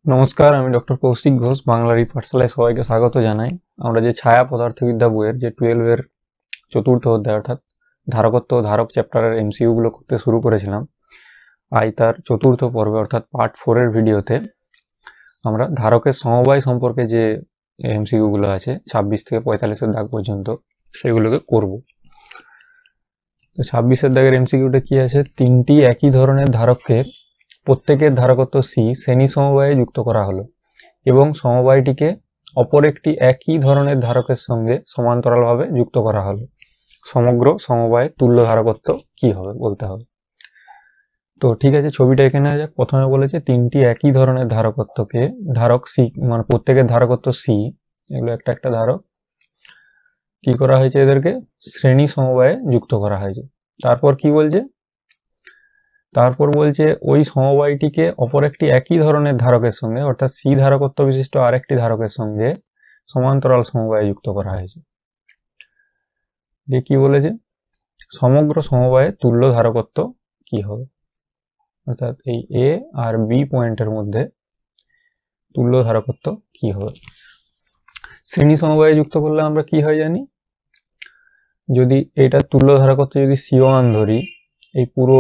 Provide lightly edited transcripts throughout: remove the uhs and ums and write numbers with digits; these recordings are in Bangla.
নমস্কার, আমি ডক্টর কৌশিক ঘোষ। বাংলার এই পাঠশালায় সবাইকে স্বাগত জানাই। আমরা যে ছায়া পদার্থবিদ্যা বইয়ের যে 12 এর চতুর্থ অধ্যায় অর্থাৎ ধারকত্ব ও ধারক চ্যাপ্টারের এমসিকিউ গুলো করতে শুরু করেছিলাম, আজ তার চতুর্থ পর্বে অর্থাৎ পার্ট 4 এর ভিডিওতে আমরা ধারকের সমবায় সম্পর্কে যে এমসিকিউ গুলো আছে 26 থেকে 45 এর দাগ পর্যন্ত সেগুলোকে করব। তো 26 এর দাগের এমসিকিউটা কি আছে? তিনটি একই ধরনের ধারককে প্রত্যেকের ধারকত্ব সি শ্রেণী সমবায়ে যুক্ত করা হলো এবং সমবায়টিকে অপর একটি একই ধরনের ধারকের সঙ্গে সমান্তরালভাবে যুক্ত করা হলো। সমগ্র সমবায়ের তুল্য ধারকত্ব কি হবে বলতে হবে। তো ঠিক আছে, ছবিটা এখানে যাক। প্রথমে বলেছে তিনটি একই ধরনের ধারকত্বকে ধারক সি মানে প্রত্যেকের ধারকত্ব সি, এগুলো একটা একটা ধারক, কি করা হয়েছে? এদেরকে শ্রেণী সমবায়ে যুক্ত করা হয়েছে। তারপর কি বলছে? তারপর বলছে ওই সমবায়টিকে অপর একটি একই ধরনের ধারকের সঙ্গে অর্থাৎ সি ধারকত্ব বিশিষ্ট আরেকটি ধারকের সঙ্গে সমান্তরাল সমবায়ে যুক্ত করা হয়েছে। যে কি বলেছে? সমগ্র সমবায়ে তুল্য ধারকত্ব কি হবে, অর্থাৎ এই এ আর বি পয়েন্টের মধ্যে তুল্য ধারকত্ব কি হবে। শ্রেণী সমবায়ে যুক্ত করলে আমরা কি হয় জানি? যদি এটা তুল্য ধারকত্ব যদি C1 ধরি, এই পুরো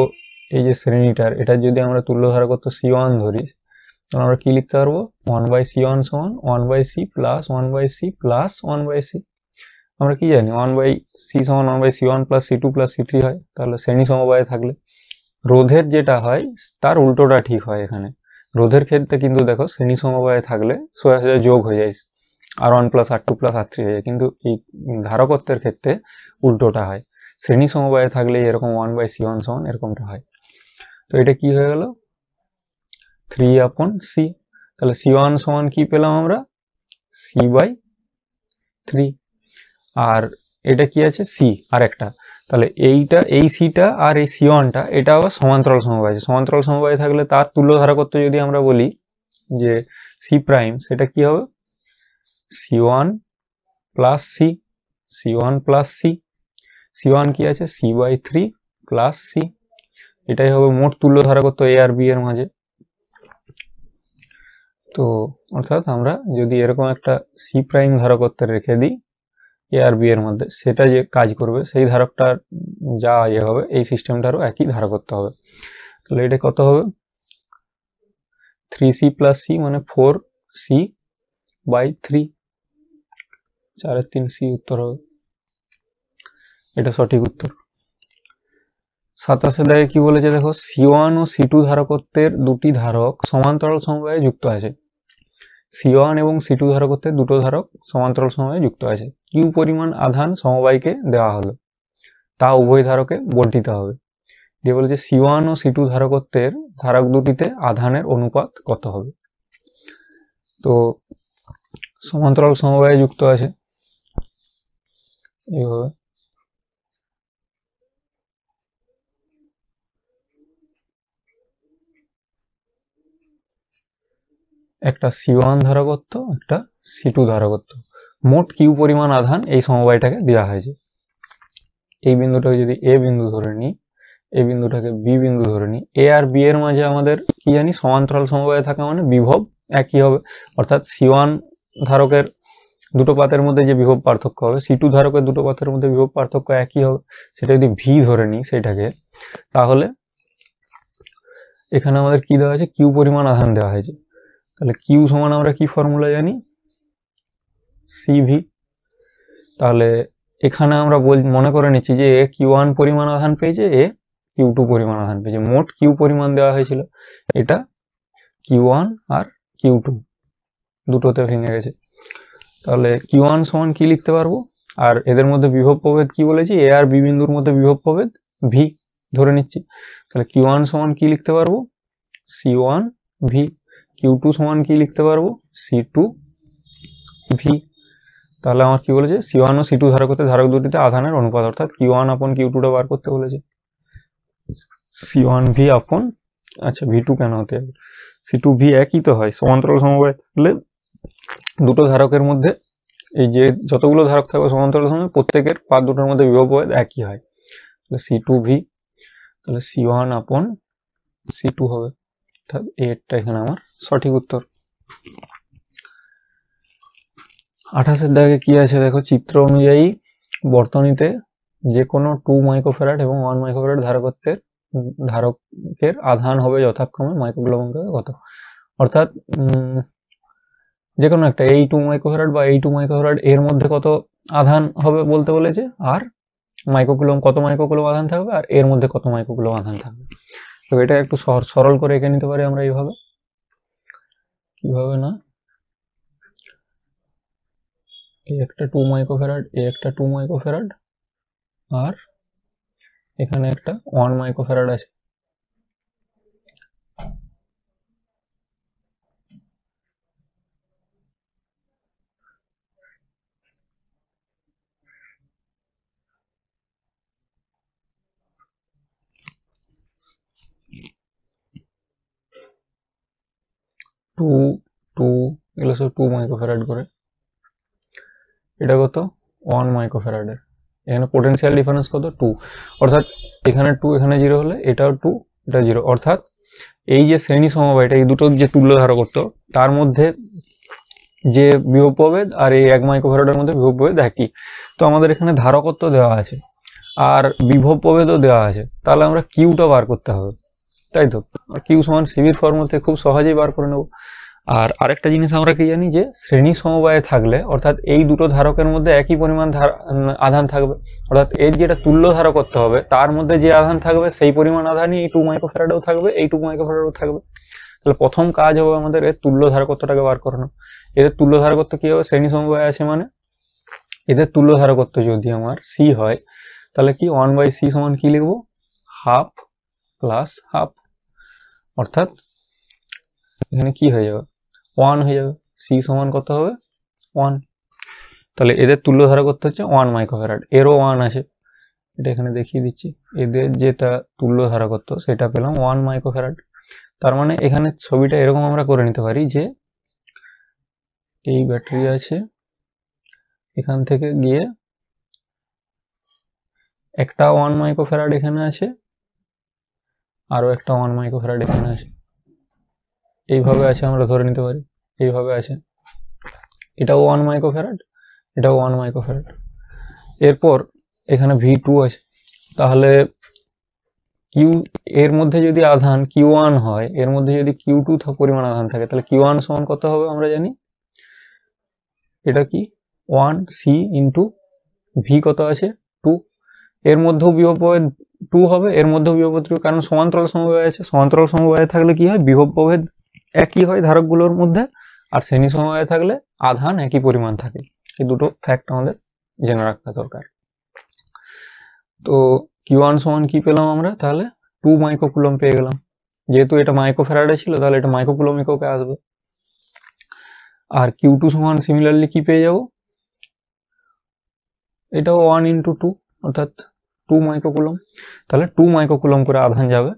এই যে শ্রেণীটার এটার যদি আমরা তুল্য ধারকত্ব C1 ধরি, তাহলে আমরা কি লিখতে পারবো? 1/C1 সমান 1/C plus 1/C plus 1/C। আমরা কি জানি 1/C সমান 1/C1 plus C2 plus C3 হয়। তাহলে শ্রেণী সমবায়ে থাকলে রোধের যেটা হয় তার উল্টোটা ঠিক হয়। এখানে রোধের ক্ষেত্রে কিন্তু দেখো শ্রেণী সমবায়ে থাকলে সোজা যোগ হয়ে যায়, R1 plus R2 plus R3 হয়ে যায়, কিন্তু এই ধারকত্বের ক্ষেত্রে উল্টোটা হয়। শ্রেণী সমবায়ে থাকলে এরকম 1/C1 সমান এরকমটা হয়। তো এটা কি হয়ে গেল? 3/C। তাহলে C1 সমান কি পেলাম আমরা? C/3। আর এটা কি আছে? C আর একটা। তাহলে এইটা এই সিটা আর এই C1টা এটা আবার সমান্তরাল সমবায় আছে। সমান্তরাল সমবায় থাকলে তার তুল্য ধারকত্ব যদি আমরা বলি যে C প্রাইম, সেটা কি হবে? C1 plus C, C1 plus C। C1 কি আছে? C/3 plus C। এটাই হবে মোট তুল্য ধারকত্ব A আর B এর মাঝে। তো অর্থাৎ আমরা যদি এরকম একটা C প্রাইম ধারকত্ব রেখে দিই এ আর বি এর মধ্যে, সেটা যে কাজ করবে সেই ধারকটার যা ইয়ে হবে এই সিস্টেমটারও একই ধারকত্ব হবে। তাহলে এটা কত হবে? 3C প্লাস C মানে 4C/3। 4/3C উত্তর হবে। এটা সঠিক উত্তর। 27 দাগে কি বলেছে দেখো? C1 ও C2 ধারকত্বের দুটি ধারক সমান্তরাল সমবায়ে যুক্ত আছে। C1 এবং C2 ধারকত্বের দুটো ধারক সমান্তরাল সমবায়ে যুক্ত আছে। কিউ পরিমাণ আধান সমবায়কে দেওয়া হলো, তা উভয় ধারকে বণ্টিত হবে। দিয়ে বলেছে C1 ও C2 ধারকত্বের ধারক দুটিতে আধানের অনুপাত কত হবে। তো সমান্তরাল সমবায়ে যুক্ত আছে এইভাবে। একটা C1 ধারকত্ব, একটা C2 ধারকত্ব, মোট কিউ পরিমাণ আধান এই সমবায়টাকে দেওয়া হয়েছে। এই বিন্দুটাকে যদি এ বিন্দু ধরে নিই, এই বিন্দুটাকে বি বিন্দু ধরে নিই, এ আর বি এর মাঝে আমাদের কি জানি? সমান্তরাল সমবায়ে থাকা মানে বিভব একই হবে। অর্থাৎ C1 ধারকের দুটো পাতের মধ্যে যে বিভব পার্থক্য হবে, C2 ধারকের দুটো পাতের মধ্যে বিভব পার্থক্য একই হবে। সেটা যদি ভি ধরে নিই সেটাকে, তাহলে এখানে আমাদের কি দেওয়া আছে? কিউ পরিমাণ আধান দেওয়া হয়েছে। তাহলে কিউ সমান আমরা কি ফর্মুলা জানি? সিভি। তাহলে এখানে আমরা মনে করে নিচ্ছি যে এ Q1 পরিমাণ আধান পেয়েছে, এ Q2 পরিমাণ আধান পেয়েছে। মোট কিউ পরিমাণ দেওয়া হয়েছিল, এটা Q1 আর Q2 দুটোতে ভেঙে গেছে। তাহলে Q1 সমান কি লিখতে পারবো? আর এদের মধ্যে বিভব প্রভেদ কি বলেছি? এ আর বি বিন্দুর মধ্যে বিভব প্রভেদ ভি ধরে নিচ্ছি। তাহলে Q1 সমান কি লিখতে পারবো? C1 V. Q2 সমান কি লিখতে পারবো? C2 V. তাহলে আমার কি বলেছে? C1 ও C2 ধারকত্বের ধারক দুটিতে আধানের অনুপাত, অর্থাৎ Q1/Q2টা বার করতে বলেছে। C1 ভি আপন, আচ্ছা V2 কেন হতে হবে? C2 ভি একই তো হয়। সমান্তরাল সমবায় হলে দুটো ধারকের মধ্যে এই যে যতগুলো ধারক থাকবে সমান্তরাল সমবায়ে প্রত্যেকের পাত দুটোর মধ্যে বিভব প্রভেদ একই হয়। তাহলে C2 ভি, তাহলে C1/C2 হবে। অর্থাৎ এরটা এখানে আমার সঠিক উত্তর। 28 দাগে কি আছে দেখো, চিত্র অনুযায়ী বর্তনীতে যে কোনো 2 মাইক্রোফ্যারাড এবং 1 মাইক্রোফ্যারাড ধারকের আধান হবে যথাক্রমে মাইক্রোকুলম অঙ্কে কত। অর্থাৎ যে কোনো একটা এই 2 মাইক্রোফ্যারাড বা এই 2 মাইক্রোফ্যারাড এর মধ্যে কত আধান হবে বলতে বলেছে, আর মাইক্রোকুলম কত মাইক্রোকুলম আধান থাকবে, আর এর মধ্যে কত মাইক্রোকুলম আধান থাকবে। তো এটা একটু সরল করে এঁকে নিতে পারি আমরা এইভাবে। কিভাবে না, এই একটা 2 মাইক্রোফ্যারাড, এই একটা 2 মাইক্রোফ্যারাড, আর এখানে একটা 1 মাইক্রোফ্যারাড আছে। টু টু এগুলো সব 2 মাইক্রোফ্যারাড করে। এটা কত, 1 মাইক্রোফ্যারাডের। এখানে পোটেনশিয়াল ডিফারেন্স কত, 2। অর্থাৎ এখানে 2 এখানে 0 হলে এটাও 2 এটা 0। অর্থাৎ এই যে শ্রেণী সমবায়টা, এই দুটো যে তুল্য ধারকত্ব, তার মধ্যে যে বিভব প্রভেদ আর এই 1 মাইক্রোফ্যারাডের মধ্যে বিভব প্রভেদ একই। তো আমাদের এখানে ধারকত্ব দেওয়া আছে আর বিভব প্রভেদও দেওয়া আছে, তাহলে আমরা কিউটা বার করতে হবে, তাই তো। কিউ সমান সিভির ফর্মুলা থেকে খুব সহজেই বার করে নেব। আর আরেকটা জিনিস আমরা কি জানি, যে শ্রেণী সমবায়ে থাকলে অর্থাৎ এই দুটো ধারকের মধ্যে একই পরিমাণ আধান থাকবে, অর্থাৎ এর যেটা তুল্য ধারকত্ব হবে তার মধ্যে যে আধান থাকবে সেই পরিমাণ আধানই এই 2 মাইক্রোফ্যারাডেও থাকবে, এই 2 মাইক্রোফ্যারাডেও থাকবে। তাহলে প্রথম কাজ হবে আমাদের এর তুল্য ধারকত্বটাকে বার করানো। এদের তুল্য ধারকত্ব কি হবে, শ্রেণী সমবায় আছে মানে এদের তুল্য ধারকত্ব যদি আমার সি হয়, তাহলে কি 1/c সমান কি লিখবো, হাফ প্লাস হাফ। অর্থাৎ এখানে কি হয়ে যাবে, 1 হয়ে যাবে। সি সমান কত হবে, 1। তাহলে এদের তুল্য ধারকত্ব হচ্ছে 1 মাইক্রোফ্যারাড, এরও 1 আছে, এটা এখানে দেখিয়ে দিচ্ছি। এদের যেটা তুল্য ধারকত্ব সেটা পেলাম 1 মাইক্রোফ্যারাড। তার মানে এখানে ছবিটা এরকম আমরা করে নিতে পারি যে এই ব্যাটারি আছে, এখান থেকে গিয়ে একটা 1 মাইক্রোফ্যারাড এখানে আছে, আরো একটা 1 মাইক্রোফ্যারাড এখানে আছে, এইভাবে আছে আমরা ধরে নিতে পারি, এইভাবে আছে। এটাও 1 মাইক্রোফ্যারাড, এটাও 1 মাইক্রোফ্যারাড। এরপর এখানে V2 আছে, তাহলে কিউ এর মধ্যে যদি আধান Q1 হয়, এর মধ্যে যদি Q2 পরিমাণ আধান থাকে, তাহলে Q1 সমান কত হবে আমরা জানি, এটা কি 1C ইন্টু V কত আছে 2। এর মধ্যেও বিভব প্রভেদ 2 হবে, এর মধ্যেও বিভব প্রভেদ 2, কারণ সমান্তরাল সমবায় আছে। সমান্তরাল সমবায় থাকলে কি হয়, বিভব প্রভেদ একই হয় ধারকগুলোর মধ্যে, আর শ্রেণী সমবায়ে থাকলে আধান একই পরিমাণ থাকে। এই দুটো ফ্যাক্ট আমাদের জেনে রাখা দরকার। তো Q1 সমান কি পেলাম আমরা, তাহলে 2 মাইক্রোকুলম পেয়ে গেলাম। যেহেতু এটা মাইক্রোফ্যারাডে ছিল তাহলে এটা মাইক্রোকুলম এককে আসবে। আর Q2 সমান সিমিলারলি কি পেয়ে যাব, এটাও 1 ইন্টু 2 অর্থাৎ 2 মাইক্রোকুলম। তাহলে 2 মাইক্রোকুলম করে আধান যাবে।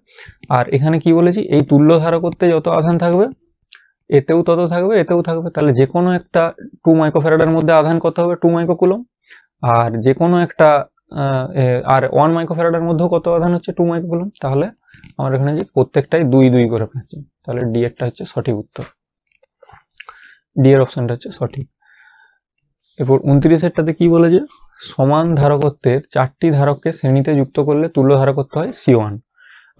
আর এখানে কি বলেছি, এই তুল্য ধারকত্বে যত আধান থাকবে এতেও তত থাকবে, এতেও থাকবে। তাহলে যে কোনো একটা 2 মাইক্রোফ্যারাডের মধ্যে আধান কত হবে, 2 মাইক্রোকুলম। আর যে কোনো একটা আর 1 মাইক্রোফ্যারাডের মধ্যেও কত আধান হচ্ছে, 2 মাইক্রোকুলম। তাহলে আমার এখানে যে প্রত্যেকটাই 2 2 করে পাচ্ছি, তাহলে ডি এরটা হচ্ছে সঠিক উত্তর, ডি এর অপশনটা হচ্ছে সঠিক। এরপর 29-এরটাতে কি বলেছে, সমান ধারকত্বের 4টি ধারককে শ্রেণীতে যুক্ত করলে তুল্য ধারকত্ব হয় C1,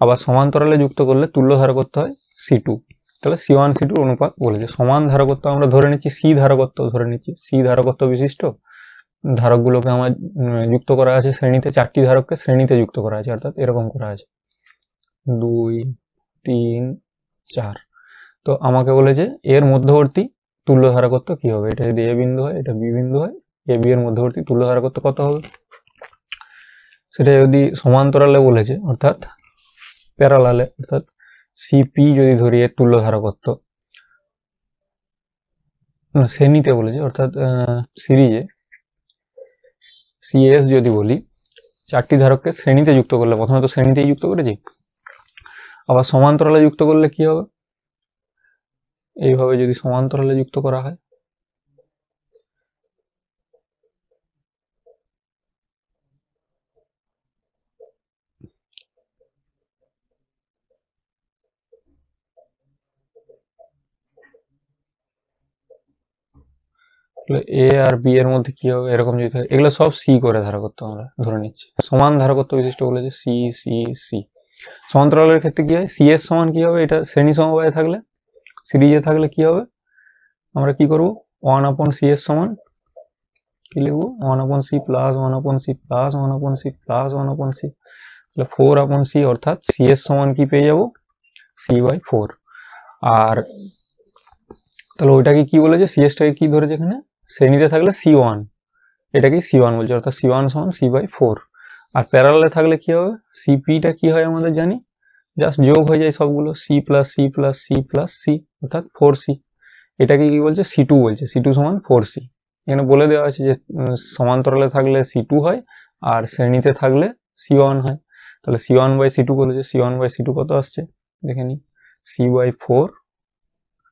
আবার সমান্তরালে যুক্ত করলে তুল্য ধারকত্ব হয় C2। তাহলে C1 C2 অনুপাত বলেছে। সমান ধারকত্ব আমরা ধরে নিচ্ছি, সি ধারকত্ব ধরে নিচ্ছি, সি ধারকত্ব বিশিষ্ট ধারকগুলোকে আমার যুক্ত করা আছে শ্রেণীতে, 4টি ধারককে শ্রেণীতে যুক্ত করা আছে, অর্থাৎ এরকম করা আছে 2 3 4। তো আমাকে বলেছে এর মধ্যবর্তী তুল্য ধারকত্ব কি হবে, এটা যদি এ বিন্দু হয়, এটা বি বিন্দু হয়, এ বি এর মধ্যবর্তী তুল্য ধারকত্ব কত হবে, সেটা যদি সমান্তরালে বলেছে অর্থাৎ প্যারালালে, অর্থাৎ সিপি যদি ধরি এর তুল্য ধারকত্ব, শ্রেণীতে বলেছে অর্থাৎ সিরিজে সিএস যদি বলি, 4টি ধারককে শ্রেণীতে যুক্ত করলে, প্রথমে তো শ্রেণীতেই যুক্ত করেছি, আবার সমান্তরালে যুক্ত করলে কি হবে, এইভাবে যদি সমান্তরালে যুক্ত করা হয়, তাহলে এ আর বি এর মধ্যে কি হবে, এরকম যদি থাকে, এগুলো সব সি করে ধারকত্ব আমরা ধরে নিচ্ছি। সমান ধারকত্ব বিশিষ্ট বলেছে সি সি সি। সমান্তরালের ক্ষেত্রে কি হয়, সি এর সমান কি হবে, এটা শ্রেণী সমবায়ে থাকলে, সিরিজে থাকলে কি হবে, আমরা কি করব, 1/c এর সমান কি লিখবো, 1/c plus 1/c plus 1/c plus 1/c, তাহলে 4/c, অর্থাৎ সি এর সমান কি পেয়ে যাব, c/4। আর তাহলে ওইটাকে কি বলেছে, সিএসটাকে কি ধরেছে এখানে, শ্রেণীতে থাকলে c1, এটাকে c1 বলছে, অর্থাৎ c1 সমান c/4। আর প্যারালালে থাকলে কি হবে, সিপিটা কি হয় আমাদের জানি, জাস্ট যোগ হয়ে যায় সবগুলো, C plus C plus C plus C, অর্থাৎ 4c। এটাকে কি বলছে, c2 বলছে, c2 সমান 4c। এখানে বলে দেওয়া আছে যে সমান্তরালে থাকলে c2 হয় আর শ্রেণীতে থাকলে c1 হয়। তাহলে c1/c2 বলেছে, c1/c2 কত আসছে দেখে নি, c/4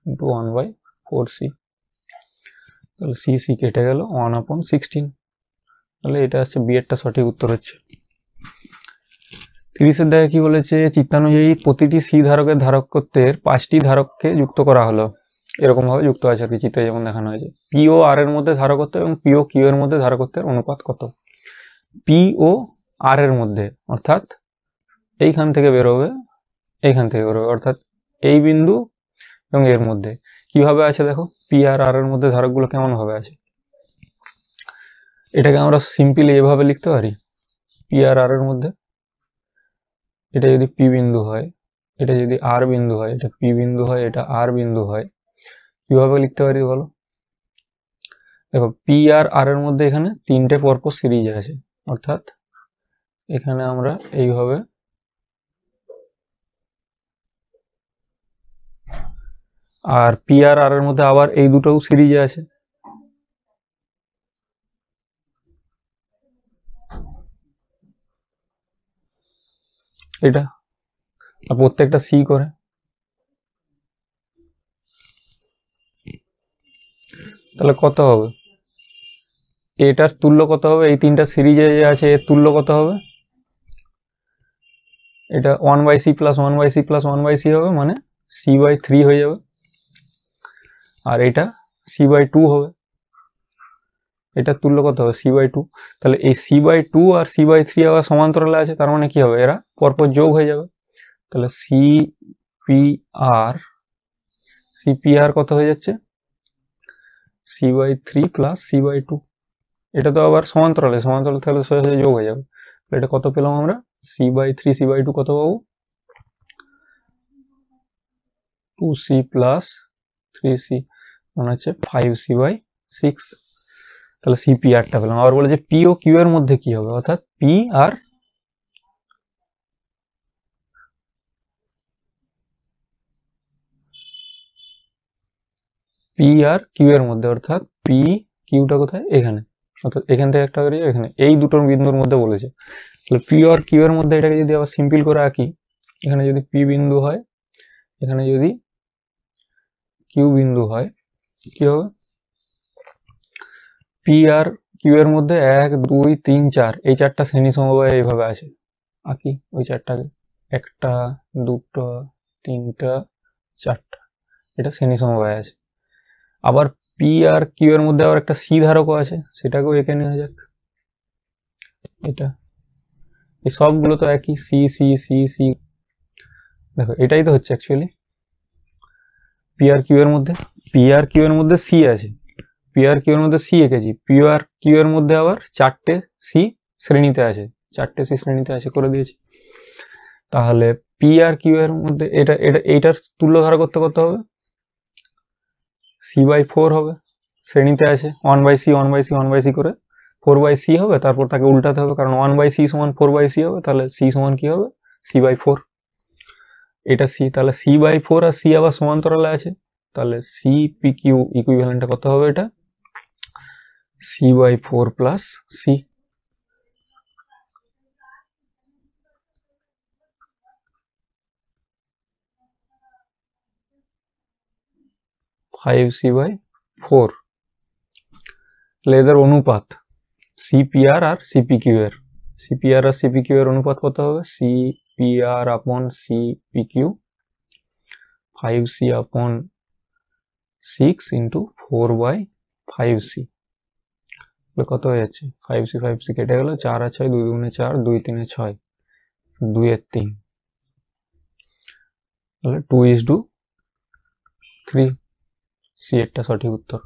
ইন্টু 1/4c। তাহলে সি সি কেটে গেল, 1/16। তাহলে এটা হচ্ছে বি এরটা সঠিক উত্তর হচ্ছে। 30-এর দাগে কি বলেছে, চিত্রানুযায়ী প্রতিটি সি ধারকের ধারকত্বের 5টি ধারককে যুক্ত করা হলো, এরকম ভাবে যুক্ত আছে আর কি, চিত্রে যেমন দেখানো হয়েছে। পি ও আর এর মধ্যে ধারকত্ব এবং পি ও কিউ এর মধ্যে ধারকত্বের অনুপাত কত। পি ও আর এর মধ্যে, অর্থাৎ এইখান থেকে বেরোবে, এইখান থেকে বেরোবে, অর্থাৎ এই বিন্দু এবং এর মধ্যে কিভাবে আছে দেখো, পি আর আর এর মধ্যে ধারকগুলো কেমন ভাবে আছে। এটাকে আমরা সিম্পলি এভাবে লিখতে পারি, পি আর আর এর মধ্যে, এটা যদি পি বিন্দু হয়, এটা যদি আর বিন্দু হয়, এটা পি বিন্দু হয়, এটা আর বিন্দু হয়, কিভাবে লিখতে পারি বলো। দেখো পি আর আর এর মধ্যে এখানে 3টে পরপর সিরিজ আছে, অর্থাৎ এখানে আমরা এইভাবে, আর পি আর আর এর মধ্যে আবার এই দুটোও সিরিজে আছে, এটা, আর প্রত্যেকটা সি করে। তাহলে কত হবে, এটার তুল্য কত হবে, এই 3টা সিরিজে যে আছে এর তুল্য কত হবে, এটা 1/c plus 1/c plus 1/c হবে, মানে c/3 হয়ে যাবে। আর এটা c/2 হবে, এটার তুল্য কত হবে, c/2। তাহলে এই c/2 আর c/3 আবার সমান্তরালে আছে, তার মানে কি হবে, এরা পরপর যোগ হয়ে যাবে। তাহলে সিপিআর কত হয়ে যাচ্ছে, c/3 প্লাস c/2। এটা তো আবার সমান্তরালে থাকলে সোজা যোগ হয়ে যাবে। এটা কত পেলাম আমরা, c/3 c/2 কত পাবো, 2c প্লাস 3c, মানে হচ্ছে 5c/6। তাহলে সিপিআরটা পেলাম। আবার বলে যে পি ও কিউ এর মধ্যে কি হবে, অর্থাৎ পি আর কিউ এর মধ্যে, অর্থাৎ পি কিউটা কোথায়, এখানে, অর্থাৎ এখান থেকে একটা বেরিয়ে এখানে, এই দুটো বিন্দুর মধ্যে বলেছে। তাহলে পি আর কিউ এর মধ্যে এটাকে যদি আবার সিম্পল করে আঁকি, এখানে যদি পি বিন্দু হয়, এখানে যদি কিউ বিন্দু হয়, কি হবে, পি আর কিউ এর মধ্যে 1 2 3 4, এই 4টা শ্রেণী সমবায় এইভাবে আছে, আঁকি ওই 4টাকে, 1টা 2টা 3টা 4টা, এটা শ্রেণী সমবায় আছে। আবার পি আর কিউ এর মধ্যে আবার একটা সি ধারকও আছে, সেটাকেও এঁকে নেওয়া যাক। এটা, এই সবগুলো তো একই, সি সি সি সি। দেখো এটাই তো হচ্ছে অ্যাকচুয়ালি পি আর কিউ এর মধ্যে, সি আছে, পি আর কিউ এর মধ্যে সি এঁকেছি, পি আর কিউ এর মধ্যে আবার 4টে সি শ্রেণীতে আছে, 4টে সি শ্রেণীতে আছে করে দিয়েছি। তাহলে পি আর কিউ এর মধ্যে এইটার তুল্য ধারকত্ব কত হবে, c/4 হবে, শ্রেণীতে আছে, 1/c 1/c 1/c করে 4/c হবে, তারপর তাকে উল্টাতে হবে, কারণ 1/c সমান 4/c হবে, তাহলে c সমান কি হবে, c/4। এটা c, তাহলে c/4 আর c আবার সমান্তরালে আছে, তাহলে সি পি কিউ ইকুইভ্যালেন্টটা কত হবে, এটা c/4 প্লাস সি, 5c/4। তাহলে এদের অনুপাত সিপিআর আর সিপিকিউ এর, সিপিআর আর সিপিকিউ এর অনুপাত কত হবে, সিপিআর আপন সিপিকিউ 5c/6 ইন্টু 4/5। 5c, কত হয়ে যাচ্ছে 5c কেটে গেল, 4 আর 6 2 2 4, 2 3 6, 2 এর 3, তাহলে 2:3, সি একটা সঠিক উত্তর।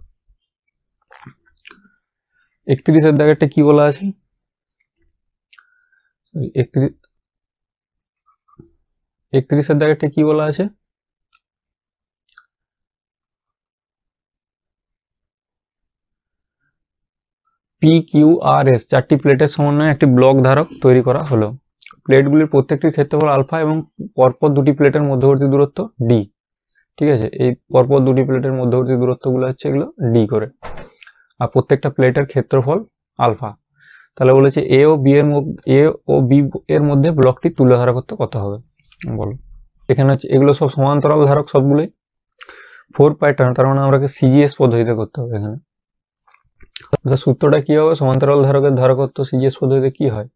31 এর দাগেরটা কি বলা আছে? 31 এর দাগেরটা কি বলা আছে? PQRS চারটি প্লেটের সমন্বয়ে একটি ব্লক ধারক তৈরি করা হলো। প্লেটগুলির প্রত্যেকটির ক্ষেত্রফল আলফা এবং পরপর দুটি প্লেটের মধ্যবর্তী দূরত্ব ডি। ঠিক আছে, এই পরপর দুটি প্লেটের মধ্যবর্তী দূরত্বগুলো হচ্ছে এগুলো ডি করে, আর প্রত্যেকটা প্লেটের ক্ষেত্রফল আলফা। তাহলে বলেছে এ ও বি এর মধ্যে ব্লকটি তুল্য ধারকত্ব কত হবে বলো। এখানে হচ্ছে এগুলো সব সমান্তরাল ধারক সবগুলোই 4 প্যাটার্ন, তার মানে আমাকে সিজিএস পদ্ধতিতে করতে হবে এখানে। সূত্রটা কি হবে? সমান্তরাল ধারকের ধারকত্ব সিজিএস পদ্ধতিতে কি হয়?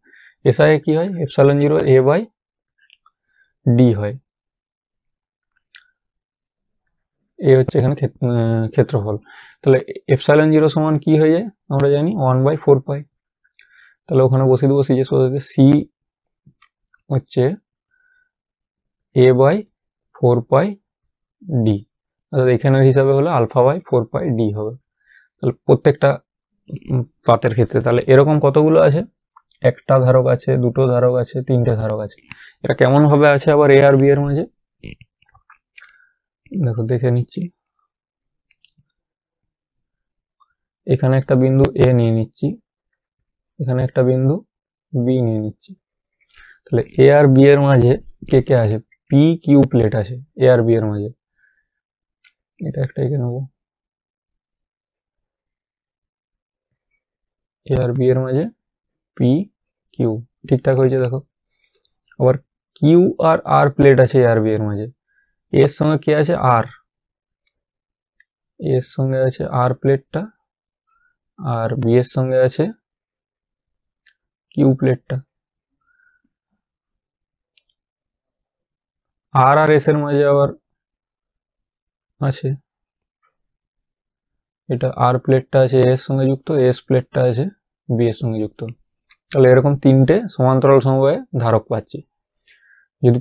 এসআই কি হয়? এপসাইলন 0 এ বাই ডি হয়। এ হচ্ছে এখানে ক্ষেত্রফল। তাহলে এপসাইলন 0 সমান কি হয়ে যায় আমরা জানি 1/4 পাই। তাহলে ওখানে বসিয়ে দেবো সিজিএস পদ্ধতিতে, সি হচ্ছে এ বাই 4 পাই ডি, অর্থাৎ এখানের হিসাবে হলো আলফা বাই 4 পাই ডি হবে। তাহলে প্রত্যেকটা পাতের ক্ষেত্রে তাহলে এরকম কতগুলো আছে? একটা ধারক আছে, দুটো ধারক আছে, তিনটে ধারক আছে। এটা কেমন ভাবে আছে আবার এ আর বি এর মাঝে? দেখো দেখে নিচ্ছি। এখানে একটা বিন্দু এ নিয়ে নিচ্ছি, এখানে একটা বিন্দু বি নিয়ে নিচ্ছি। তাহলে এ আর বি এর মাঝে কে কে আছে? পি কিউ প্লেট আছে এ আর বি এর মাঝে। এটা একটা এঁকে নেবো, এ আর বি এর মাঝে পি কিউ, ঠিকঠাক হয়েছে দেখো। আবার কিউ আর আর প্লেট আছে এ আর বি এর মাঝে। এর সঙ্গে কে আছে? আর, এর সঙ্গে আছে আর প্লেটটা, আর বি এর সঙ্গে আছে কিউ প্লেটটা। আর আর এস এর মাঝে আবার আছে, এটা আর প্লেটটা আছে এর সঙ্গে যুক্ত, এস প্লেটটা আছে বি এর সঙ্গে যুক্ত। তাহলে এরকম তিনটে সমান্তরাল সমবায়ে ধারক পাচ্ছি। যদি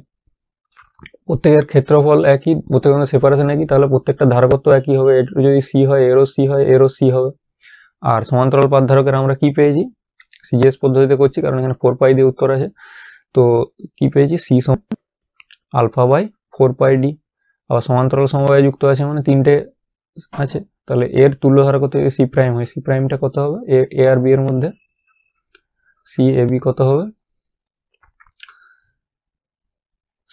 প্রত্যেকের ক্ষেত্রফল একই, প্রত্যেকের সেপারেশন একই, তাহলে প্রত্যেকটা ধারকত্ব একই হবে। যদি সি হয় এরও সি হয়, এরও সি হবে। আর সমান্তরাল পাত ধারকের আমরা কি পেয়েছি? সিজিএস পদ্ধতিতে করছি কারণ এখানে 4 পাই দিয়ে উত্তর আছে। তো কি পেয়েছি? সি সমান আলফা বাই 4 পাই ডি। আবার সমান্তরাল সমবায়ে যুক্ত আছে মানে তিনটে আছে, তাহলে এর তুল্য ধারকত্ব যদি সি প্রাইম হয়, সি প্রাইমটা কত হবে? এ আর বি এর মধ্যে সি এ বি কত হবে?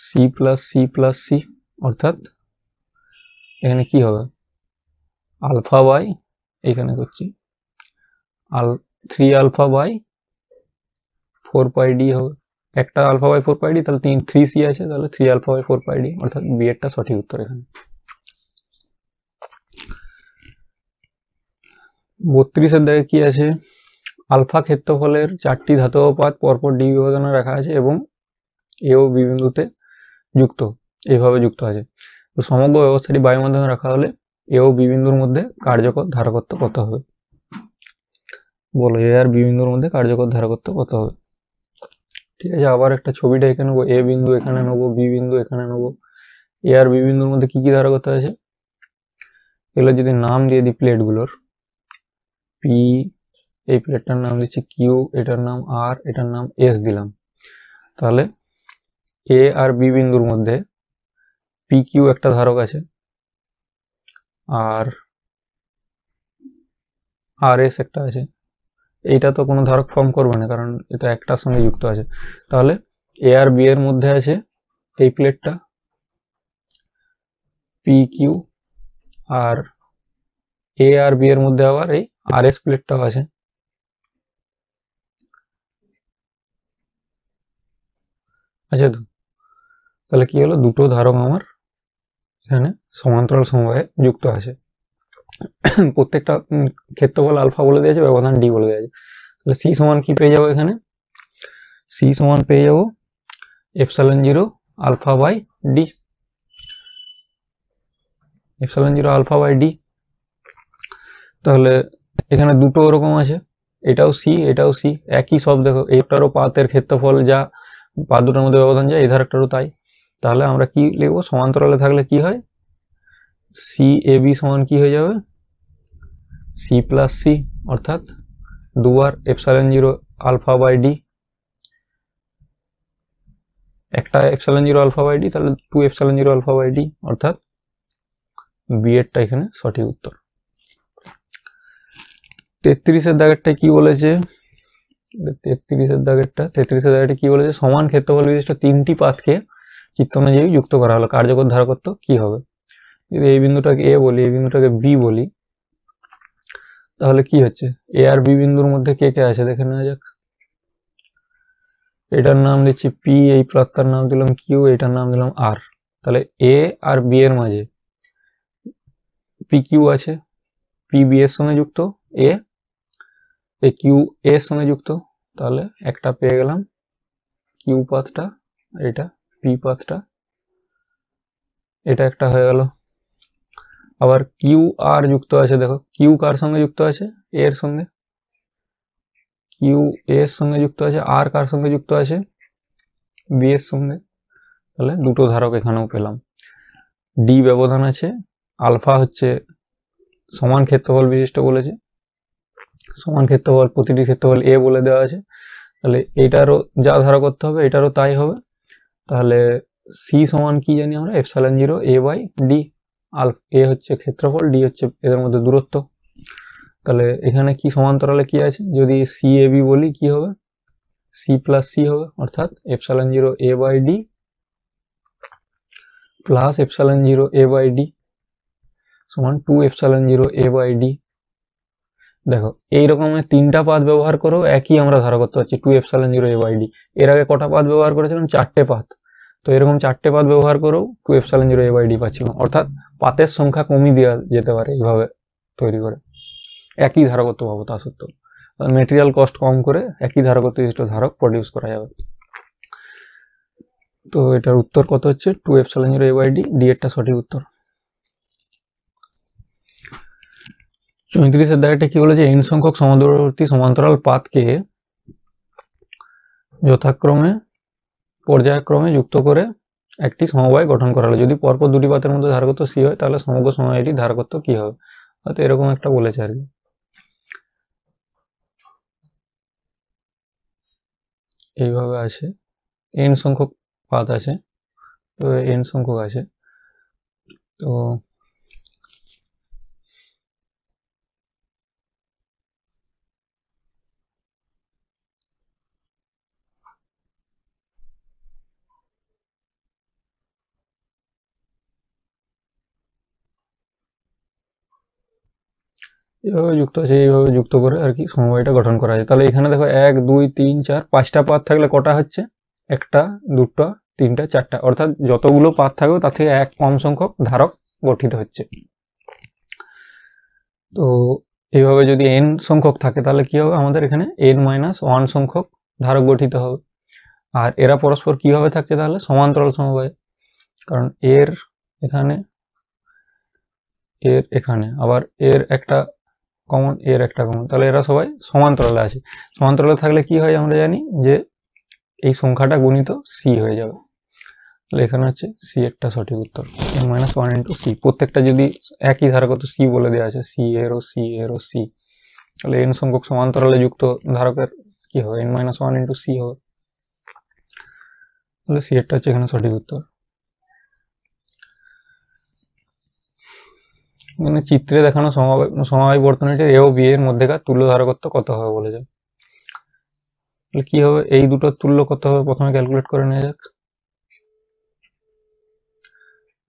C plus C plus C, অর্থাৎ এখানে কি হবে? আলফা বাই, এখানে করছি 3 আলফা বাই 4 পাই ডি হবে। একটা আলফা বাই 4 পাই ডি, তাহলে 3 সি আছে, তাহলে 3 আলফা বাই 4 পাই ডি, অর্থাৎ বি এরটা সঠিক উত্তর এখানে। 32 এর দাগে কি আছে? আলফা ক্ষেত্রফলের 4টি ধাতব পাত পরপর ডি বিভাজনে রাখা আছে এবং এ ও বি বিন্দুতে যুক্ত, এইভাবে যুক্ত আছে। তো সমগ্র ব্যবস্থাটি বায়ুর মাধ্যমে রাখা হলে এ ও বি বিন্দুর মধ্যে কার্যকর ধারকত্ব কত হবে বলো? এ আর বি বিন্দুর মধ্যে কার্যকর ধারকত্ব কত হবে? ঠিক আছে, আবার একটা ছবিটা এখানে নেবো, এ বিন্দু এখানে নেবো, বি বিন্দু এখানে নেবো। এ আর বি বিন্দুর মধ্যে কি কি ধারকত্ব আছে এগুলো যদি নাম দিয়ে দিই প্লেটগুলোর, পি, এই প্লেটটার নাম দিচ্ছি কিউ, এটার নাম আর, এটার নাম এস দিলাম। তাহলে এ আর বি বিন্দুর মধ্যে পি কিউ একটা ধারক আছে, আর আর এস একটা আছে। এইটা তো কোনো ধারক ফর্ম করবে না কারণ এটা একটার সঙ্গে যুক্ত আছে। তাহলে এ আর বি এর মধ্যে আছে এই প্লেটটা পি কিউ, আর এ আর বি এর মধ্যে আবার এই আর এস প্লেটটাও আছে। আচ্ছা, তো তাহলে কি হলো? দুটো ধারক আমার এখানে সমান্তরাল সমবায়ে যুক্ত আছে। প্রত্যেকটা ক্ষেত্রফল আলফা বলে দিয়েছে, ব্যবধান ডি বলে দিয়েছে। তাহলে সি সমান কি পেয়ে যাবো এখানে? সি সমান পেয়ে যাবো epsilon 0 alpha by D, epsilon 0 alpha by D. তাহলে এখানে দুটো ওরকম আছে, এটাও সি এটাও সি, একই সব। দেখো একটারও পাতের ক্ষেত্রফল যা, পাত দুটোর মধ্যে ব্যবধান যা, এই ধারকটারও তাই। তাহলে আমরা কি লিখবো, সমান্তরালে থাকলে কি হয়, সি এ বি সমান কি হয়ে যাবে, সি প্লাস সি, অর্থাৎ দুবার epsilon zero alpha by D, একটা epsilon zero alpha by D, তাহলে 2 epsilon zero alpha by D, অর্থাৎ বি এরটা এখানে সঠিক উত্তর। 33-এর দাগেরটা কি বলেছে, 33-এর দাগেরটা কি বলেছে, সমান ক্ষেত্রফল বিশিষ্ট তিনটি পাতকে চিত্রানুযায়ী যুক্ত করা হলো, কার্যকর ধারকত্ব কি হবে। যদি এই বিন্দুটাকে এ বলি, এই বিন্দুটাকে বি বলি, তাহলে কি হচ্ছে, এ আর বি বিন্দুর মধ্যে কে কে আছে দেখে নেওয়া যাক। এটার নাম দিচ্ছি পি, এই প্রাতটার নাম দিলাম কিউ, এটার নাম দিলাম আর। তাহলে এ আর বি এর মাঝে পি কিউ আছে, পি বি এর সঙ্গে যুক্ত, এ কিউ এর সঙ্গে যুক্ত, তাহলে একটা পেয়ে গেলাম কিউ পাথটা, এটা পি পাথটা, এটা একটা হয়ে গেল। আবার কিউ আর যুক্ত আছে, দেখো কিউ কার সঙ্গে যুক্ত আছে, এর সঙ্গে, কিউ এর সঙ্গে যুক্ত আছে, আর কার সঙ্গে যুক্ত আছে, বি এর সঙ্গে। তাহলে দুটো ধারক এখানেও পেলাম। ডি ব্যবধান আছে, আলফা হচ্ছে সমান ক্ষেত্রফল বিশিষ্ট বলেছে, সমান ক্ষেত্রফল, প্রতিটি ক্ষেত্রফল এ বলে দেওয়া আছে, তাহলে এটারও যা ধারা করতে হবে এটারও তাই হবে। তাহলে সি সমান কি জানি আমরা, epsilon zero A by D, A হচ্ছে ক্ষেত্রফল, ডি হচ্ছে এদের মধ্যে দূরত্ব। তাহলে এখানে কি সমান্তরালে কি আছে, যদি সি এ বি বলি কি হবে, সি প্লাস সি হবে, অর্থাৎ epsilon zero A by D plus epsilon zero A by D সমান 2 epsilon zero A by D. দেখো এই রকমের তিনটা পাত ব্যবহার করেও একই আমরা ধারা করতে পারছি, 2 epsilon zero A by D. এর আগে কটা পাত ব্যবহার করেছিলাম, 4টে পাত। তো এরকম 4টে পাত ব্যবহার করেও 2 epsilon zero A by D পাচ্ছিলাম, অর্থাৎ পাতের সংখ্যা কমিয়ে দেওয়া যেতে পারে এইভাবে তৈরি করে, একই ধারকত্ব পাবো তা সত্ত্বেও। মেটেরিয়াল কস্ট কম করে একই ধারকত্ব বিশিষ্ট ধারক প্রডিউস করা যাবে। তো এটার উত্তর কত হচ্ছে, 2 epsilon zero A by D, D এরটা সঠিক উত্তর। 34-এর দাগেরটা কি বলেছে, এন সংখ্যক সমদূরবর্তী সমান্তরাল পাতকে যথাক্রমে পর্যায়ক্রমে যুক্ত করে একটি সমবায় গঠন করা হলো, যদি পরপর দুটি পাতের মধ্যে ধারকত্ব সি হয় তাহলে সমগ্র সমবায়টির ধারকত্ব কি হবে, হয়তো এরকম একটা বলেছে আর কি। এইভাবে আছে, এন সংখ্যক পাত আছে, তো এন সংখ্যক আছে, তো এইভাবে যুক্ত আছে, এইভাবে যুক্ত করে আর কি সমবায়টা গঠন করা যায়। তাহলে এখানে দেখো 1 2 3 4 5টা পাত থাকলে কটা হচ্ছে, একটা দুটো তিনটা চারটা, অর্থাৎ যতগুলো পাত থাকবে তার থেকে এক কম সংখ্যক ধারক গঠিত হচ্ছে। তো এইভাবে যদি n সংখ্যক থাকে তাহলে কি হবে, আমাদের এখানে n-1 সংখ্যক ধারক গঠিত হবে। আর এরা পরস্পর কিভাবে থাকছে, তাহলে সমান্তরাল সমবায়, কারণ এর এখানে, এর এখানে, আবার এর একটা কমন, এর একটা কমন, তাহলে এরা সবাই সমান্তরালে আছে। সমান্তরালে থাকলে কি হয় আমরা জানি যে এই সংখ্যাটা গুণিত সি হয়ে যাবে, তাহলে এখানে হচ্ছে সি একটা সঠিক উত্তর, n-1 ইন্টু সি। প্রত্যেকটা যদি একই ধারকত্ব সি বলে দেওয়া আছে, সি এরও সি এরও সি, তাহলে n সংখ্যক সমান্তরালে যুক্ত ধারকের কি হবে, n-1 ইন্টু সি হবে, তাহলে সি একটা হচ্ছে এখানে সঠিক উত্তর। মানে চিত্রে দেখানো সমবায় বর্তনীটির এ ও বি এর মধ্যেকার তুল্য ধারকত্ব কত হবে বলেছে। তাহলে কি হবে, এই দুটোর তুল্য কত হবে প্রথমে ক্যালকুলেট করে নেওয়া যাক।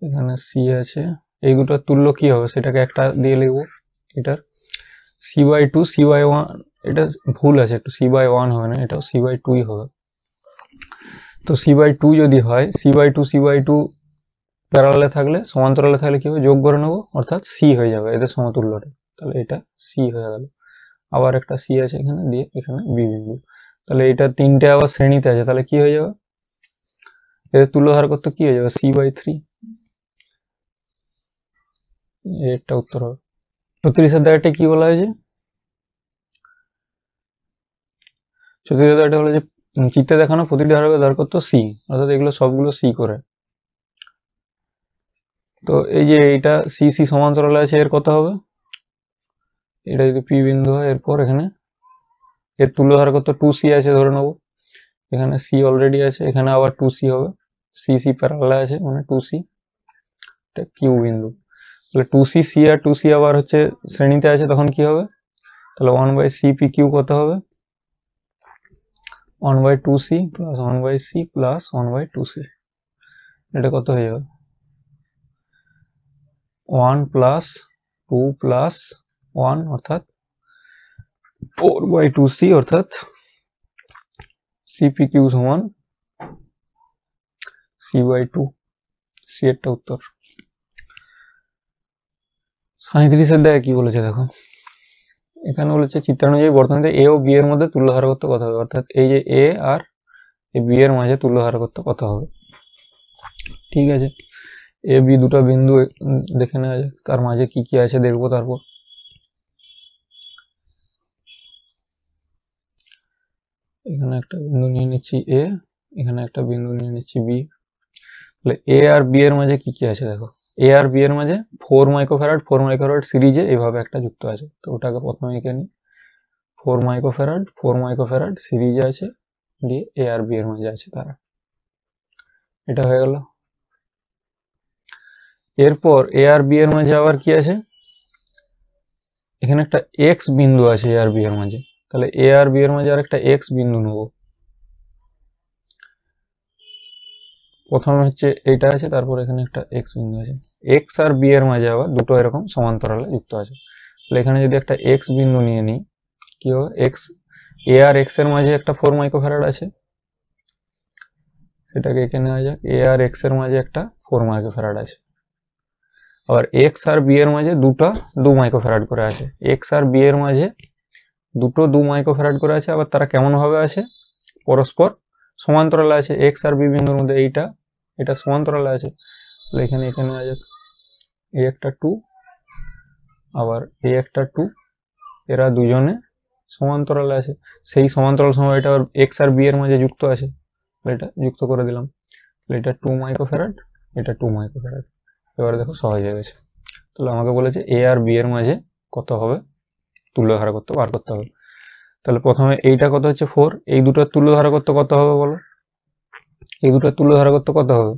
এখানে সি আছে, এই দুটোর তুল্য কি হবে সেটাকে একটা দিয়ে লিখবো, এটার C by two, C by one, এটা ভুল আছে একটু, সি বাই ওয়ান হবে না, এটাও সি বাই টুই হবে। তো সি বাই টু যদি হয়, সি বাই টু প্যারালালে থাকলে, সমান্তরালে থাকলে কি হবে, যোগ করে নেবো, অর্থাৎ সি হয়ে যাবে এদের সমতুল্যটা, তাহলে এটা সি হয়ে গেল। আবার একটা সি আছে এখানে, দিয়ে এখানে বি বিন্দু, তাহলে এটা তিনটে আবার শ্রেণীতে আছে, তাহলে কি হয়ে যাবে, এদের তুল্য ধারকত্ব কি হয়ে যাবে, সি বাই থ্রি, এটা উত্তর হবে। 36 দাগটা কি বলা হয়েছে? 36 দাগটা হলো যে চিত্রে দেখানো প্রতিটি ধারকের ধারকত্ব সি, অর্থাৎ এগুলো সবগুলো সি করে। তো এই যে এইটা সি সি সমান্তরালে আছে, এর কত হবে? এটা যদি পি বিন্দু হয়, এরপর এখানে এর তুল্য ধারকত্ব 2c আছে ধরে নেবো। এখানে সি অলরেডি আছে, এখানে আবার 2c হবে, সি সি প্যারালালে আছে মানে 2c, এটা কিউ বিন্দু। তাহলে 2c সি আর 2c আবার হচ্ছে শ্রেণীতে আছে, তখন কি হবে? তাহলে 1/cpq কত হবে? 1/2c plus 1/c plus 1/2c, এটা কত হয়ে যাবে? 1 প্লাস 2 প্লাস 1 অর্থাৎ 4/2c, অর্থাৎ cpq সমান c/2, সি এরটা উত্তর। 37 দেখে কি বলেছে দেখো, এখানে বলেছে চিত্রানুযায়ী বর্তনীতে এ ও বি এর মধ্যে তুল্য ধারকত্ব কত হবে, অর্থাৎ এই যে এ আর এই বি এর মাঝে তুল্য ধারকত্ব কত হবে। ঠিক আছে, এ বি দুটো বিন্দু দেখে নেওয়া যাক, তার মাঝে কি কি আছে দেখবো। তারপর এখানে একটা বিন্দু নিয়ে নিচ্ছি এ, এখানে একটা বিন্দু নিয়ে নিচ্ছি বি। তাহলে এ আর বি এর মাঝে কি কি আছে দেখো, এ আর বি এর মাঝে 4 মাইক্রোফ্যারাড 4 মাইক্রোফ্যারাড সিরিজে এইভাবে একটা যুক্ত আছে। তো ওটাকে প্রথমে এঁকে নিই, 4 মাইক্রোফ্যারাড 4 মাইক্রোফ্যারাড সিরিজে আছে, দিয়ে এ আর বি এর মাঝে আছে তারা, এটা হয়ে গেল। এরপর এ আর বি এর মাঝে আবার কি আছে, এখানে একটা এক্স বিন্দু আছে এ আর বি এর মাঝে। তাহলে এ আর বি এর মাঝে আর একটা এক্স বিন্দু নেব। প্রথমে হচ্ছে এইটা আছে, তারপর এখানে একটা এক্স বিন্দু আছে। এক্স আর বি এর মাঝে আবার দুটো এরকম সমান্তরালে যুক্ত আছে। তাহলে এখানে যদি একটা এক্স বিন্দু নিয়ে নিই, কি হবে? এক্স, এ আর এক্স এর মাঝে একটা 4 মাইক্রোফ্যারাড আছে, সেটাকে এঁকে নেওয়া যাক। এ আর এক্স এর মাঝে একটা 4 মাইক্রোফ্যারাড আছে। আবার এক্স আর বি এর মাঝে দুটো 2 মাইক্রোফ্যারাড করে আছে। এক্স আর বি এর মাঝে দুটো 2 মাইক্রোফ্যারাড করে আছে, আবার তারা কেমন ভাবে আছে? পরস্পর সমান্তরালে আছে। এক্স আর বি বিন্দুর মধ্যে এইটা এটা সমান্তরালে আছে। তাহলে এখানে এখানে নেওয়া যাক, এ একটা 2 আবার এ একটা 2, এরা দুজনে সমান্তরালে আছে। সেই সমান্তরাল সময় এটা আবার এক্স আর বি এর মাঝে যুক্ত আছে, এটা যুক্ত করে দিলাম। তাহলে এটা 2 মাইক্রোফ্যারাড, এটা 2 মাইক্রোফ্যারাড। এবারে দেখো সহজ হয়ে গেছে। তাহলে আমাকে বলেছে এ আর বি এর মাঝে কত হবে তুল্য ধারকত্ব বার করতে হবে। তাহলে প্রথমে এইটা কত হচ্ছে 4, এই দুটোর তুল্য ধারকত্ব কত হবে বলো? এই দুটোর তুল্য ধারকত্ব কত হবে?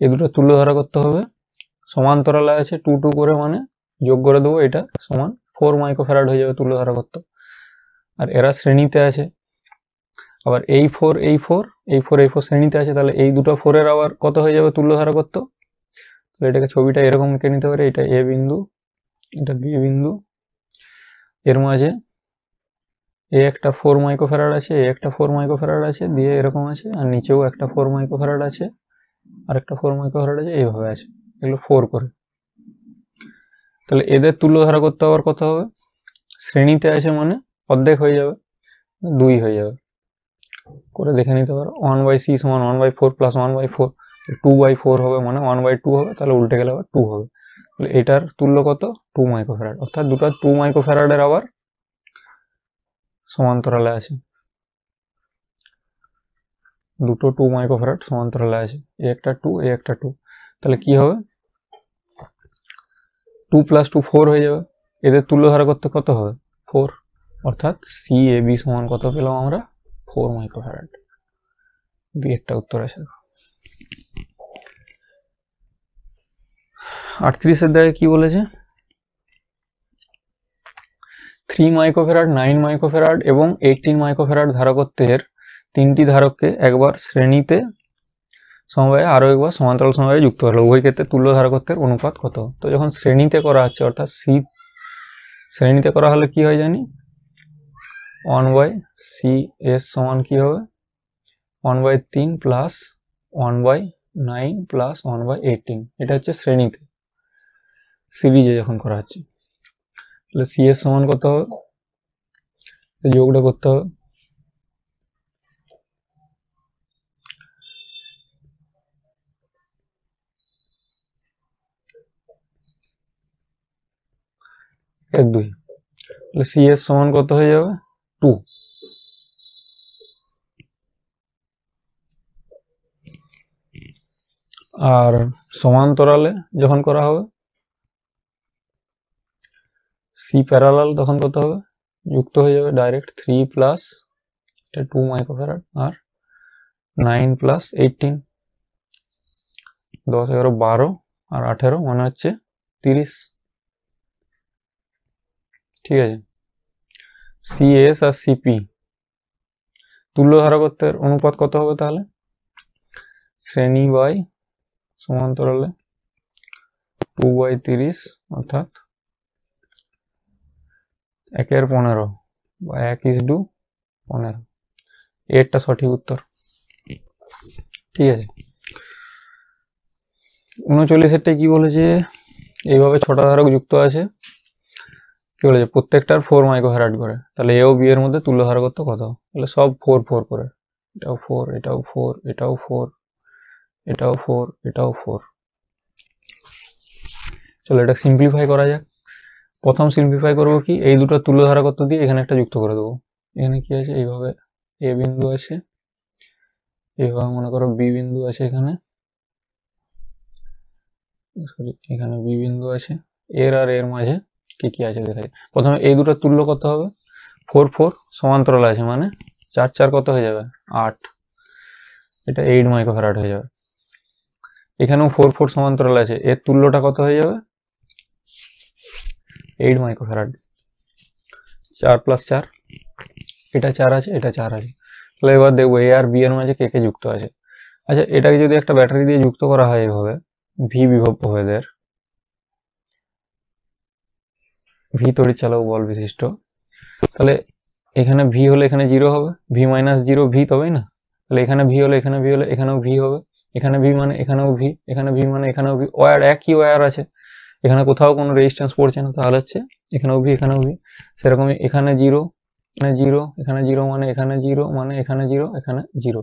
এই দুটোর তুল্য ধারকত্ব হবে, সমান্তরালে আছে 2 2 করে, মানে যোগ করে দেবো, এটা সমান 4 মাইক্রোফ্যারাড হয়ে যাবে তুল্য ধারকত্ব। আর এরা শ্রেণীতে আছে, আবার এই 4 এই 4 এই 4 এই 4 শ্রেণীতে আছে। তাহলে এই দুটো 4 এর আবার কত হয়ে যাবে তুল্য ধারকত্ব? তাহলে এটাকে ছবিটা এরকম এঁকে নিতে পারে, এটা এ বিন্দু, এটা বি বিন্দু, এর মাঝে এ একটা 4 মাইক্রোফ্যারাড আছে, এ একটা 4 মাইক্রোফ্যারাড আছে, দিয়ে এরকম আছে, আর নিচেও একটা 4 মাইক্রোফ্যারাড আছে, আর একটা 4 মাইক্রোফ্যারাড আছে, এইভাবে আছে, এগুলো 4 করে। তাহলে এদের তুল্য ধারকত্ব আবার কত হবে? শ্রেণীতে আছে মানে অর্ধেক হয়ে যাবে, 2 হয়ে যাবে। করে দেখে নিতে পারো, 1/c সমান 1/4 প্লাস 1/4, 2/4 হবে মানে 1/2 হবে, তাহলে উল্টে গেলে আবার 2 হবে। তাহলে এটার তুল্য কত? 2 মাইক্রোফ্যারাড, অর্থাৎ দুটো 2 মাইক্রোফ্যারাডের আবার সমান্তরালে আছে, দুটো 2 মাইক্রোফ্যারাড সমান্তরালে আছে, এ একটা 2 এ একটা 2। তাহলে কি হবে? 2 প্লাস 2 4 হয়ে যাবে। এদের তুল্য ধারকত্ব কত হবে? 4, অর্থাৎ সি এ বি সমান কত পেলাম আমরা? 4 মাইক্রোফ্যারাড। বি একটা উত্তর আছে। 38 দাগে কি বলেছে? 3 মাইক্রোফ্যারাড 9 মাইক্রোফ্যারাড এবং 18 মাইক্রোফ্যারাড ধারকত্বের তিনটি ধারককে একবার শ্রেণীতে সমবায়ে আরো একবার সমান্তরাল সমবায়ে যুক্ত হলো, উভয় ক্ষেত্রে তুল্য ধারকত্বের অনুপাত কত? তো যখন শ্রেণীতে করা হচ্ছে, অর্থাৎ সি শ্রেণীতে করা হলে কি হয় জানি, 1/cs সমান কি হবে? 1/3 প্লাস 1/9 প্লাস 1/18, এটা হচ্ছে শ্রেণীতে। সিরিজে যখন করা হচ্ছে, তাহলে cs সমান কত হবে? যোগটা করতে হবে। এর 2, তাহলে CS সমান কত হয়ে যাবে 2। আর সমান্তরালে যখন করা হবে C প্যারালাল তখন কত হবে, যুক্ত হয়ে যাবে ডাইরেক্ট 3 প্লাস 2 মাইক্রোফ্যারাড আর 9 প্লাস 18, 10, 11, 12 আর 18 মানে হচ্ছে 30। ঠিক আছে, CS আর CP তুল্য ধারকত্বের অনুপাত কত হবে তাহলে, শ্রেণী বাই সমান্তরালে 2/30 অর্থাৎ 1/15 বা 1:15। এরটা সঠিক উত্তর। ঠিক আছে, 39 কি বলেছে, এইভাবে 6টা ধারক যুক্ত আছে, কি বলেছে প্রত্যেকটার 4 মাইক্রোফ্যারাড করে, তাহলে এ ও বি এর মধ্যে তুল্য ধারকত্ব কত, তাহলে সব 4 4 করে, এটাও 4, এটাও 4, এটাও 4, এটাও 4, এটাও 4। চলো এটা সিম্পলিফাই করা যাক। প্রথম সিম্পলিফাই করবো কি, এই দুটো তুল্য ধারকত্ব দিয়ে এখানে একটা যুক্ত করে দেবো। এখানে কি আছে, এইভাবে এ বিন্দু আছে, এইভাবে মনে করো বি বিন্দু আছে, এখানে সরি এখানে বি বিন্দু আছে, এর আর এর মাঝে কি কি আছে দেখা যায়। প্রথমে এই দুটো তুল্য কত হবে, 4 4 সমান্তরাল আছে মানে 4 4 কত হয়ে যাবে 8, এটা 8 মাইক্রোফ্যারাড হয়ে যাবে। এখানেও 4 4 সমান্তরাল আছে, এর তুল্যটা কত হয়ে যাবে 8 মাইক্রোফ্যারাড। 4 প্লাস 4, এটা 4 আছে, এটা 4 আছে। তাহলে এবার দেখবো এ আর বি এর মাঝে কে কে যুক্ত আছে। আচ্ছা, এটাকে যদি একটা ব্যাটারি দিয়ে যুক্ত করা হয় এইভাবে, ভি বিভব প্রভেদের, ভি তড়িৎ চালক বল বিশিষ্ট, তাহলে এখানে ভি হলে এখানে 0 হবে, ভি মাইনাস 0 ভি, তবেই না, তাহলে এখানে ভি হলে এখানে ভি হলে এখানেও ভি হবে, এখানে ভি মানে এখানেও ভি, এখানে ভি মানে এখানেও ভি, ওয়্যার একই ওয়্যার আছে, এখানে কোথাও কোনো রেজিস্ট্যান্স পড়ছে না, তাহলে হচ্ছে এখানেও ভি এখানেও ভি। সেরকম এখানে 0 এখানে 0 এখানে 0 মানে এখানে 0 মানে এখানে 0 এখানে 0।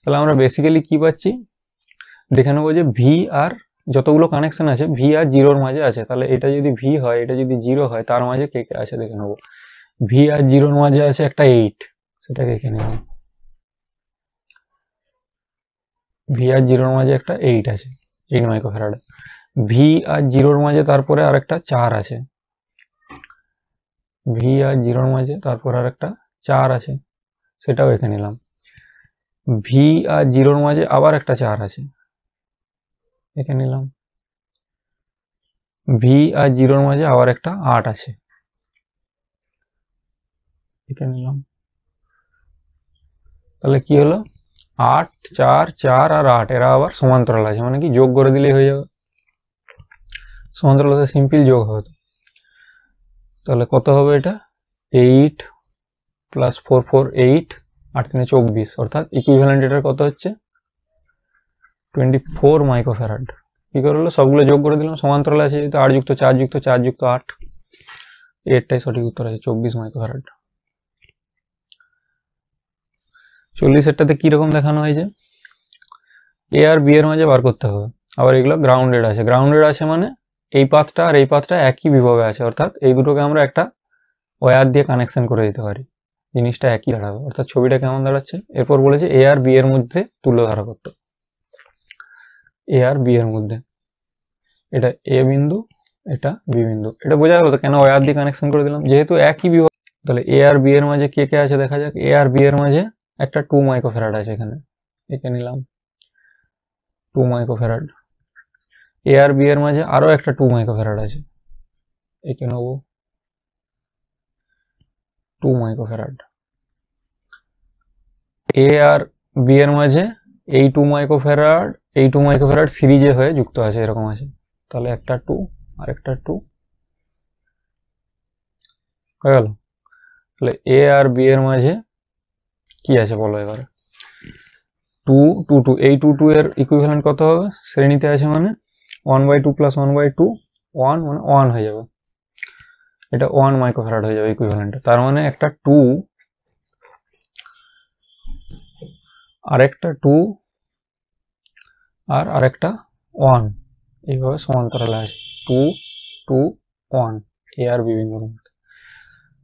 তাহলে আমরা বেসিক্যালি কি পাচ্ছি, দেখে নেবো যে ভি আর যতগুলো কানেকশন আছে ভি আর 0-র মাঝে আছে, তাহলে এটা যদি ভি হয় এটা যদি 0 হয়, তার মাঝে কে কে আছে দেখে নেবো। ভি আর 0-র মাঝে আছে একটা 8, সেটাকে এখানে নেব। ভি আর 0-র মাঝে একটা 8 আছে, 8 মাইক্রোফ্যারাড। ভি আর 0-র মাঝে তারপরে আর একটা 4 আছে, ভি আর 0-র মাঝে তারপর আর একটা 4 আছে, সেটাও এখানে নিলাম। ভি আর 0-র মাঝে আবার একটা 4 আছে, এখানে নিলাম। ভি আর 0-র মাঝে আবার একটা 8 আছে, এখানে নিলাম। তাহলে কি হলো, 8 4 4 আর 8 এরা আবার সমান্তরাল আছে, মানে কি যোগ করে দিলেই হয়ে যাবে, সমান্তরাল আছে সিম্পল যোগ হবে। তাহলে কত হবে এটা, 8 প্লাস 4 4 8, 8 3 24, অর্থাৎ ইকুইভ্যালেন্ট এটার কত হচ্ছে 24 মাইক্রোফ্যারাড। কি করে হলো, সবগুলো যোগ করে দিলাম, সমান্তরাল আছে যেহেতু 8 যুক্ত 4 যুক্ত 4 যুক্ত 8, এরটাই সঠিক উত্তর আছে 24 মাইক্রোফ্যারাড। 40-এরটাতে কিরকম দেখানো হয়েছে, এ আর বি এর মাঝে বার করতে হবে, আবার এগুলো গ্রাউন্ডেড আছে, গ্রাউন্ডেড আছে মানে এই পাথটা আর এই পাথটা একই বিভবে আছে, অর্থাৎ এই দুটোকে আমরা একটা ওয়্যার দিয়ে কানেকশন করে দিতে পারি, জিনিসটা একই দাঁড়াবে। অর্থাৎ ছবিটা কেমন দাঁড়াচ্ছে, এরপর বলেছে এ আর বি এর মধ্যে তুল্য ধারকত্ব, এ আর বি এর মধ্যে, এটা এ বিন্দু এটা বি বিন্দু, এটা বোঝা গেল তো কেন ওয়্যার দিয়ে কানেকশন করে দিলাম, যেহেতু একই বিভব। তাহলে এ আর বি এর মাঝে কে কে আছে দেখা যাক। এ আর বি এর মাঝে একটা 2 মাইক্রোফ্যারাড আছে, এখানে একে নিলাম 2 মাইক্রোফ্যারাড। এ আর বি এর মাঝে আরো একটা 2 মাইক্রোফ্যারাড আছে, একে নেব 2 মাইক্রোফ্যারাড। এ আর বি এর মাঝে এই 2 মাইক্রোফ্যারাড এই 2 মাইক্রোফ্যারাড সিরিজে হয়ে যুক্ত আছে, এরকম আছে, তাহলে একটা 2 আর একটা 2 হয়ে গেল। তাহলে এ আর বি এর মাঝে কি আছে বলো এবারে, 2 2 2, এই 2 2 এর ইকুইভ্যালেন্ট কত হবে, শ্রেণীতে আছে মানে 1/2 প্লাস 1/2 1 মানে 1 হয়ে যাবে, এটা 1 মাইক্রোফ্যারাড হয়ে যাবে ইকুইভ্যালেন্ট। তার মানে একটা 2 আরেকটা 2 আর আরেকটা 1 এইভাবে সমান্তরালে আছে, 2 2 1। এ আর বি বিন্দুর মধ্যে,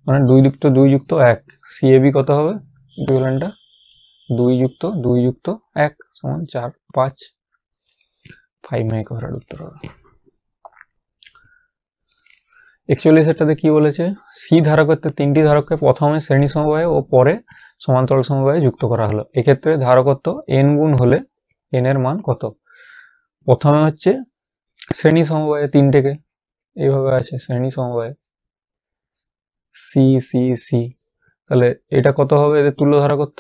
মানে 2 যুক্ত 2 যুক্ত 1, সি এ বি কত হবে ইকুইভ্যালেন্টটা 2 যুক্ত 2 যুক্ত 1 সমান 4, 5 মাইক্রোফ্যারাড উত্তর হবে। 41টাতে কি বলেছে, সি ধারকত্বের 3টি ধারককে প্রথমে শ্রেণী সমবায়ে ও পরে সমান্তরাল সমবায়ে যুক্ত করা হলো। এক্ষেত্রে ধারকত্ব n গুণ হলে n এর মান কত? প্রথমে হচ্ছে শ্রেণী সমবায়ে 3টেকে এইভাবে আছে, শ্রেণী সমবায়ে সি সি সি, তাহলে এটা কত হবে এদের তুল্য ধারকত্ব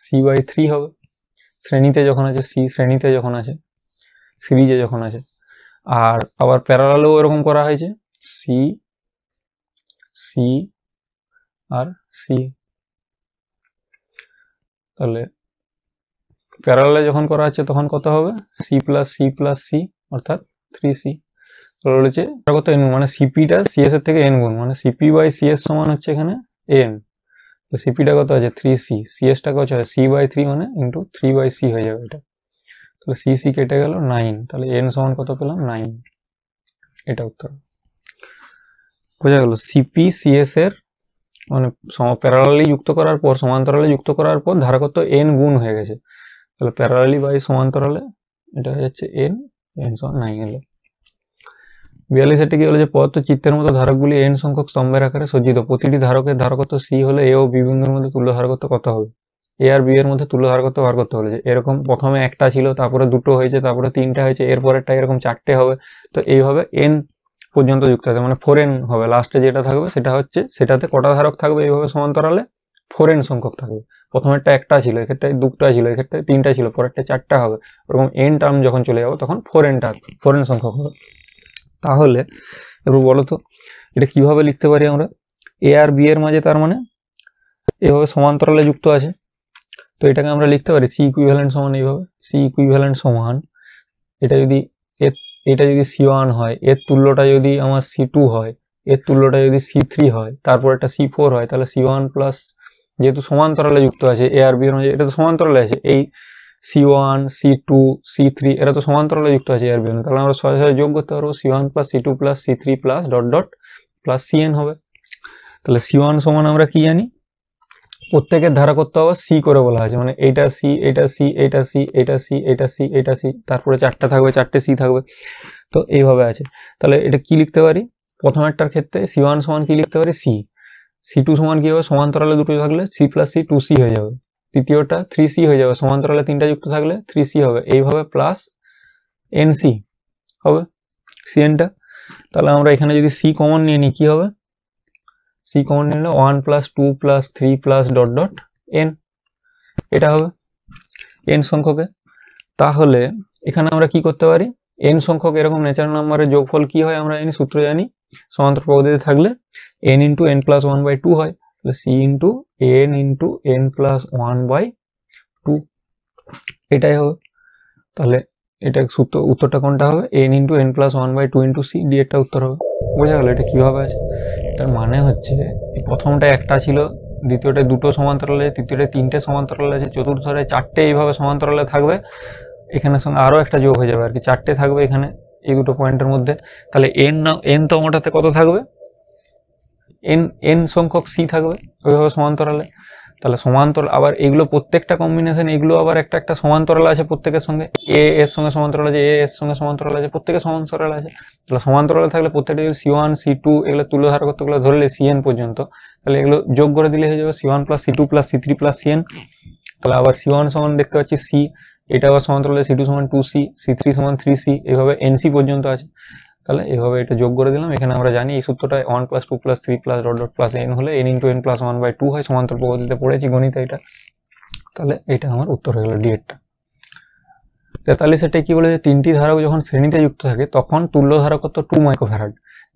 c/3 হবে। শ্রেণীতে যখন আছে সি, শ্রেণীতে যখন আছে, সিরিজে যখন আছে। আর আবার প্যারালালেও এরকম করা হয়েছে, সি সি আর সি, তাহলে প্যারালালে যখন করা হচ্ছে তখন কত হবে C plus C plus C অর্থাৎ 3c। বলেছে কত n, মানে সিপিটা সিএস এর থেকে n গুণ, মানে সিপি বাই সিএস সমান হচ্ছে এখানে n, তো সিপিটা কত আছে 3c, সিএসটা কত আছে c/3 মানে ইন্টু 3/c হয়ে যাবে এটা, তাহলে সি সি কেটে গেল 9, তাহলে n সমান কত পেলাম 9, এটা উত্তর। বোঝা গেল সিপি সিএস এর মানে প্যারালালি যুক্ত করার পর সমান্তরালে যুক্ত করার পর ধারকত্ব n গুণ হয়ে গেছে, তাহলে প্যারালালি বাই সমান্তরালে এটা হয়ে যাচ্ছে n সমান 9 এলো। 42 কি বলেছে, প্রদত্ত চিত্রের মতো ধারকগুলি n সংখ্যক স্তম্ভের আকারে সজ্জিত, প্রতিটি ধারকের ধারকত্ব c হলে এ ও বি বিন্দুর মধ্যে তুল্য ধারকত্ব কত হবে? এ আর বি এর মধ্যে তুল্য ধারকত্ব বার করতে বলেছে। এরকম প্রথমে একটা ছিল, তারপরে দুটো হয়েছে, তারপরে 3টা হয়েছে, এরপরেরটা এরকম 4টে হবে, তো এইভাবে n পর্যন্ত যুক্ত আছে, মানে 4n হবে। লাস্টে যেটা থাকবে সেটা হচ্ছে, সেটাতে কটা ধারক থাকবে এইভাবে সমান্তরালে 4n সংখ্যক থাকবে। প্রথমেরটা একটা ছিল, এক্ষেত্রে 2টা ছিল, এক্ষেত্রে 3টা ছিল, পরেরটা 4টা হবে, ওরকম n টার্ম যখন চলে যাবো তখন 4n সংখ্যক হবে। তাহলে এবার বলো তো এটা কিভাবে লিখতে পারি আমরা, এ আর বি এর মাঝে তার মানে এভাবে সমান্তরালে যুক্ত আছে, তো এটাকে আমরা লিখতে পারি সি ইকুইভ্যালেন্ট সমান এইভাবে, সি ইকুইভ্যালেন্ট সমান এটা যদি এটা যদি c1 হয়, এর তুল্যটা যদি আমার c2 হয়, এর তুল্যটা যদি c3 হয়, তারপর একটা c4 হয়, তাহলে c1 প্লাস, যেহেতু সমান্তরালে যুক্ত আছে এ আর বি এর মাঝে, এটা তো সমান্তরালে আছে, এই c1 c2 c3 এরা তো সমান্তরালে যুক্ত আছে এ আর বি এর, তাহলে আমরা সরাসরি যোগ করতে পারবো c1 plus c2 plus c3 plus dot dot plus cn হবে। তাহলে c1 সমান আমরা কি জানি, প্রত্যেকের ধারকত্ব আবার সি করে বলা হয়েছে, মানে এইটা সি, এটা সি, এটা সি, এটা সি, এটা সি, এটা সি, তারপরে 4টা থাকবে, 4টে সি থাকবে, তো এইভাবে আছে। তাহলে এটা কি লিখতে পারি, প্রথমেরটার ক্ষেত্রে c1 সমান কি লিখতে পারি সি, c2 সমান কি হবে, সমান্তরালে দুটো থাকলে c প্লাস সি 2c হয়ে যাবে, তৃতীয়টা 3c হয়ে যাবে, সমান্তরালে 3টা যুক্ত থাকলে 3c হবে, এইভাবে প্লাস nc হবে cnটা। তাহলে আমরা এখানে যদি c কমন নিয়ে নিই কি হবে, c কমন নিলে 1 plus 2 plus 3 plus dot dot n, এটা হবে n সংখ্যকে। তাহলে এখানে আমরা কি করতে পারি, n সংখ্যক এরকম ন্যাচারাল নাম্বারের যোগফল কি হয় আমরা জানি, সূত্র জানি, সমান্তরাল পদ্ধতিতে থাকলে n ইন্টু n প্লাস 1/2 হয়, তাহলে c ইন্টু n প্লাস 1/2, এটাই হবে। তাহলে এটা সূত্র, উত্তরটা কোনটা হবে, n into n plus 1/2 into c, D একটা উত্তর হবে। বোঝা গেল এটা কিভাবে আছে, এটার মানে হচ্ছে প্রথমটা একটা ছিল, দ্বিতীয়টা দুটো সমান্তরালে, তৃতীয়টা 3টে সমান্তরালে আছে, চতুর্থটা 4টে এইভাবে সমান্তরালে থাকবে, এখানের সঙ্গে আরো একটা যোগ হয়ে যাবে আর কি, 4টে থাকবে এখানে এই দুটো পয়েন্টের মধ্যে। তাহলে n তমটাতে কত থাকবে, n সংখ্যক c থাকবে ওইভাবে সমান্তরালে। তাহলে সমান্তরাল আবার এগুলো প্রত্যেকটা কম্বিনেশন, এগুলো আবার একটা একটা সমান্তরাল আছে প্রত্যেকের সঙ্গে, এ এর সঙ্গে সমান্তরাল আছে, এ এর সঙ্গে সমান্তরাল আছে, প্রত্যেকের সমান্তরাল আছে। তাহলে সমান্তরাল থাকলে প্রত্যেকটা যদি c1 c2 এগুলো তুল্য ধারকত্বগুলো ধরলে cn পর্যন্ত, তাহলে এগুলো যোগ করে দিলে হয়ে যাবে c1 plus c2 plus c3 plus cn। তাহলে আবার c1 সমান দেখতে পাচ্ছি c, এটা আবার সমান্তরালে c2 সমান 2c, c3 সমান 3c, এইভাবে nc পর্যন্ত আছে। তাহলে এইভাবে এটা যোগ করে দিলাম, এখানে আমরা জানি এই সূত্রটা 1 plus 2 plus 3 plus dot dot plus n হলে n ইন্টু n প্লাস 1/2 হয়, সমান্তরাল পদ্ধতিতে পড়েছি গণিতে এটা। তাহলে এটা আমার উত্তর হয়ে গেল ডি এরটা। 43 কি বলেছে, 3টি ধারক যখন শ্রেণীতে যুক্ত থাকে তখন তুল্য ধারকত্ব 2 মাইক্রোফ্যারাড,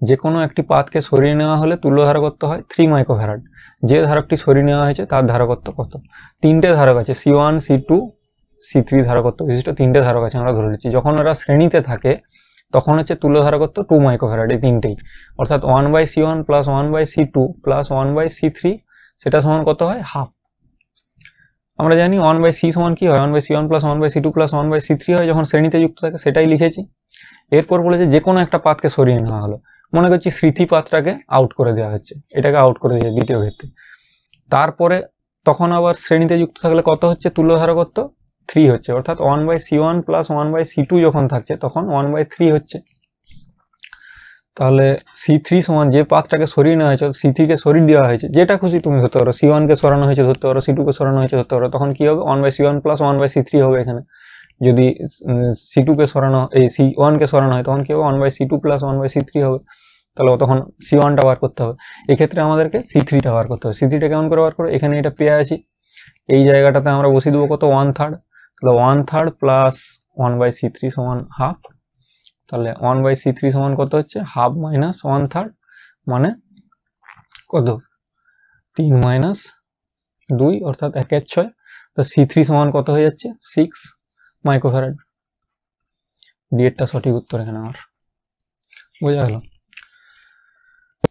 যে কোনো একটি পাতকে সরিয়ে নেওয়া হলে তুল্য ধারকত্ব হয় 3 মাইক্রোফ্যারাড, যে ধারকটি সরিয়ে নেওয়া হয়েছে তার ধারকত্ব কত? 3টে ধারক আছে, c1 c2 c3 ধারকত্ব বিশিষ্ট 3টে ধারক আছে আমরা ধরে নিচ্ছি, যখন ওরা শ্রেণীতে থাকে তখন হচ্ছে তুল্য ধারকত্ব 2 মাইক্রোফ্যারাড, এই তিনটেই, অর্থাৎ 1/c1 plus 1/c2 plus 1/c3 সেটা সমান কত হয়, হাফ। আমরা জানি 1/c সমান কি হয়, 1/c1 plus 1/c2 plus 1/c3 হয় যখন শ্রেণীতে যুক্ত থাকে, সেটাই লিখেছি। এরপর বলেছে যে কোনো একটা পাতকে সরিয়ে নেওয়া হলো, মনে করছি স্মৃতি পাতটাকে আউট করে দেওয়া হচ্ছে, এটাকে আউট করে দিয়েছে দ্বিতীয় ক্ষেত্রে। তারপরে তখন আবার শ্রেণীতে যুক্ত থাকলে কত হচ্ছে তুল্য ধারকত্ব 3 হচ্ছে, অর্থাৎ 1/C1 প্লাস 1/C2 যখন থাকছে তখন 1/3 হচ্ছে। তাহলে C3 সমান যে পাথটাকে সরিয়ে নেওয়া হয়েছে C3 কে সরিয়ে দেওয়া হয়েছে, যেটা খুশি তুমি ধরতে পারো, C1 কে সরানো হয়েছে ধরতে পারো, C2 কে সরানো হয়েছে ধরতে পারো, তখন কি হবে 1/C1 প্লাস 1/C3 হবে এখানে। যদি C2 কে সরানো এই C1 কে সরানো হয় তখন কি হবে 1/C2 প্লাস 1/C3 হবে। তাহলে তখন C1টা বার করতে হবে, এক্ষেত্রে আমাদেরকে C3টা বার করতে হবে। C3টা কেমন করে বার করবো, এখানে এটা পেয়ে আছি, এই জায়গাটাতে আমরা বসিয়ে দেবো কত 1/3, তাহলে 1/3 প্লাস 1/C3 সমান হাফ। তাহলে 1/C3 সমান কত হচ্ছে হাফ মাইনাস 1/3 মানে কত 3 মাইনাস 2 অর্থাৎ 1/6। তো C3 সমান কত হয়ে যাচ্ছে 6 মাইক্রোফ্যারাড। ডিএডটা সঠিক উত্তর এখানে আমার। বোঝা গেল।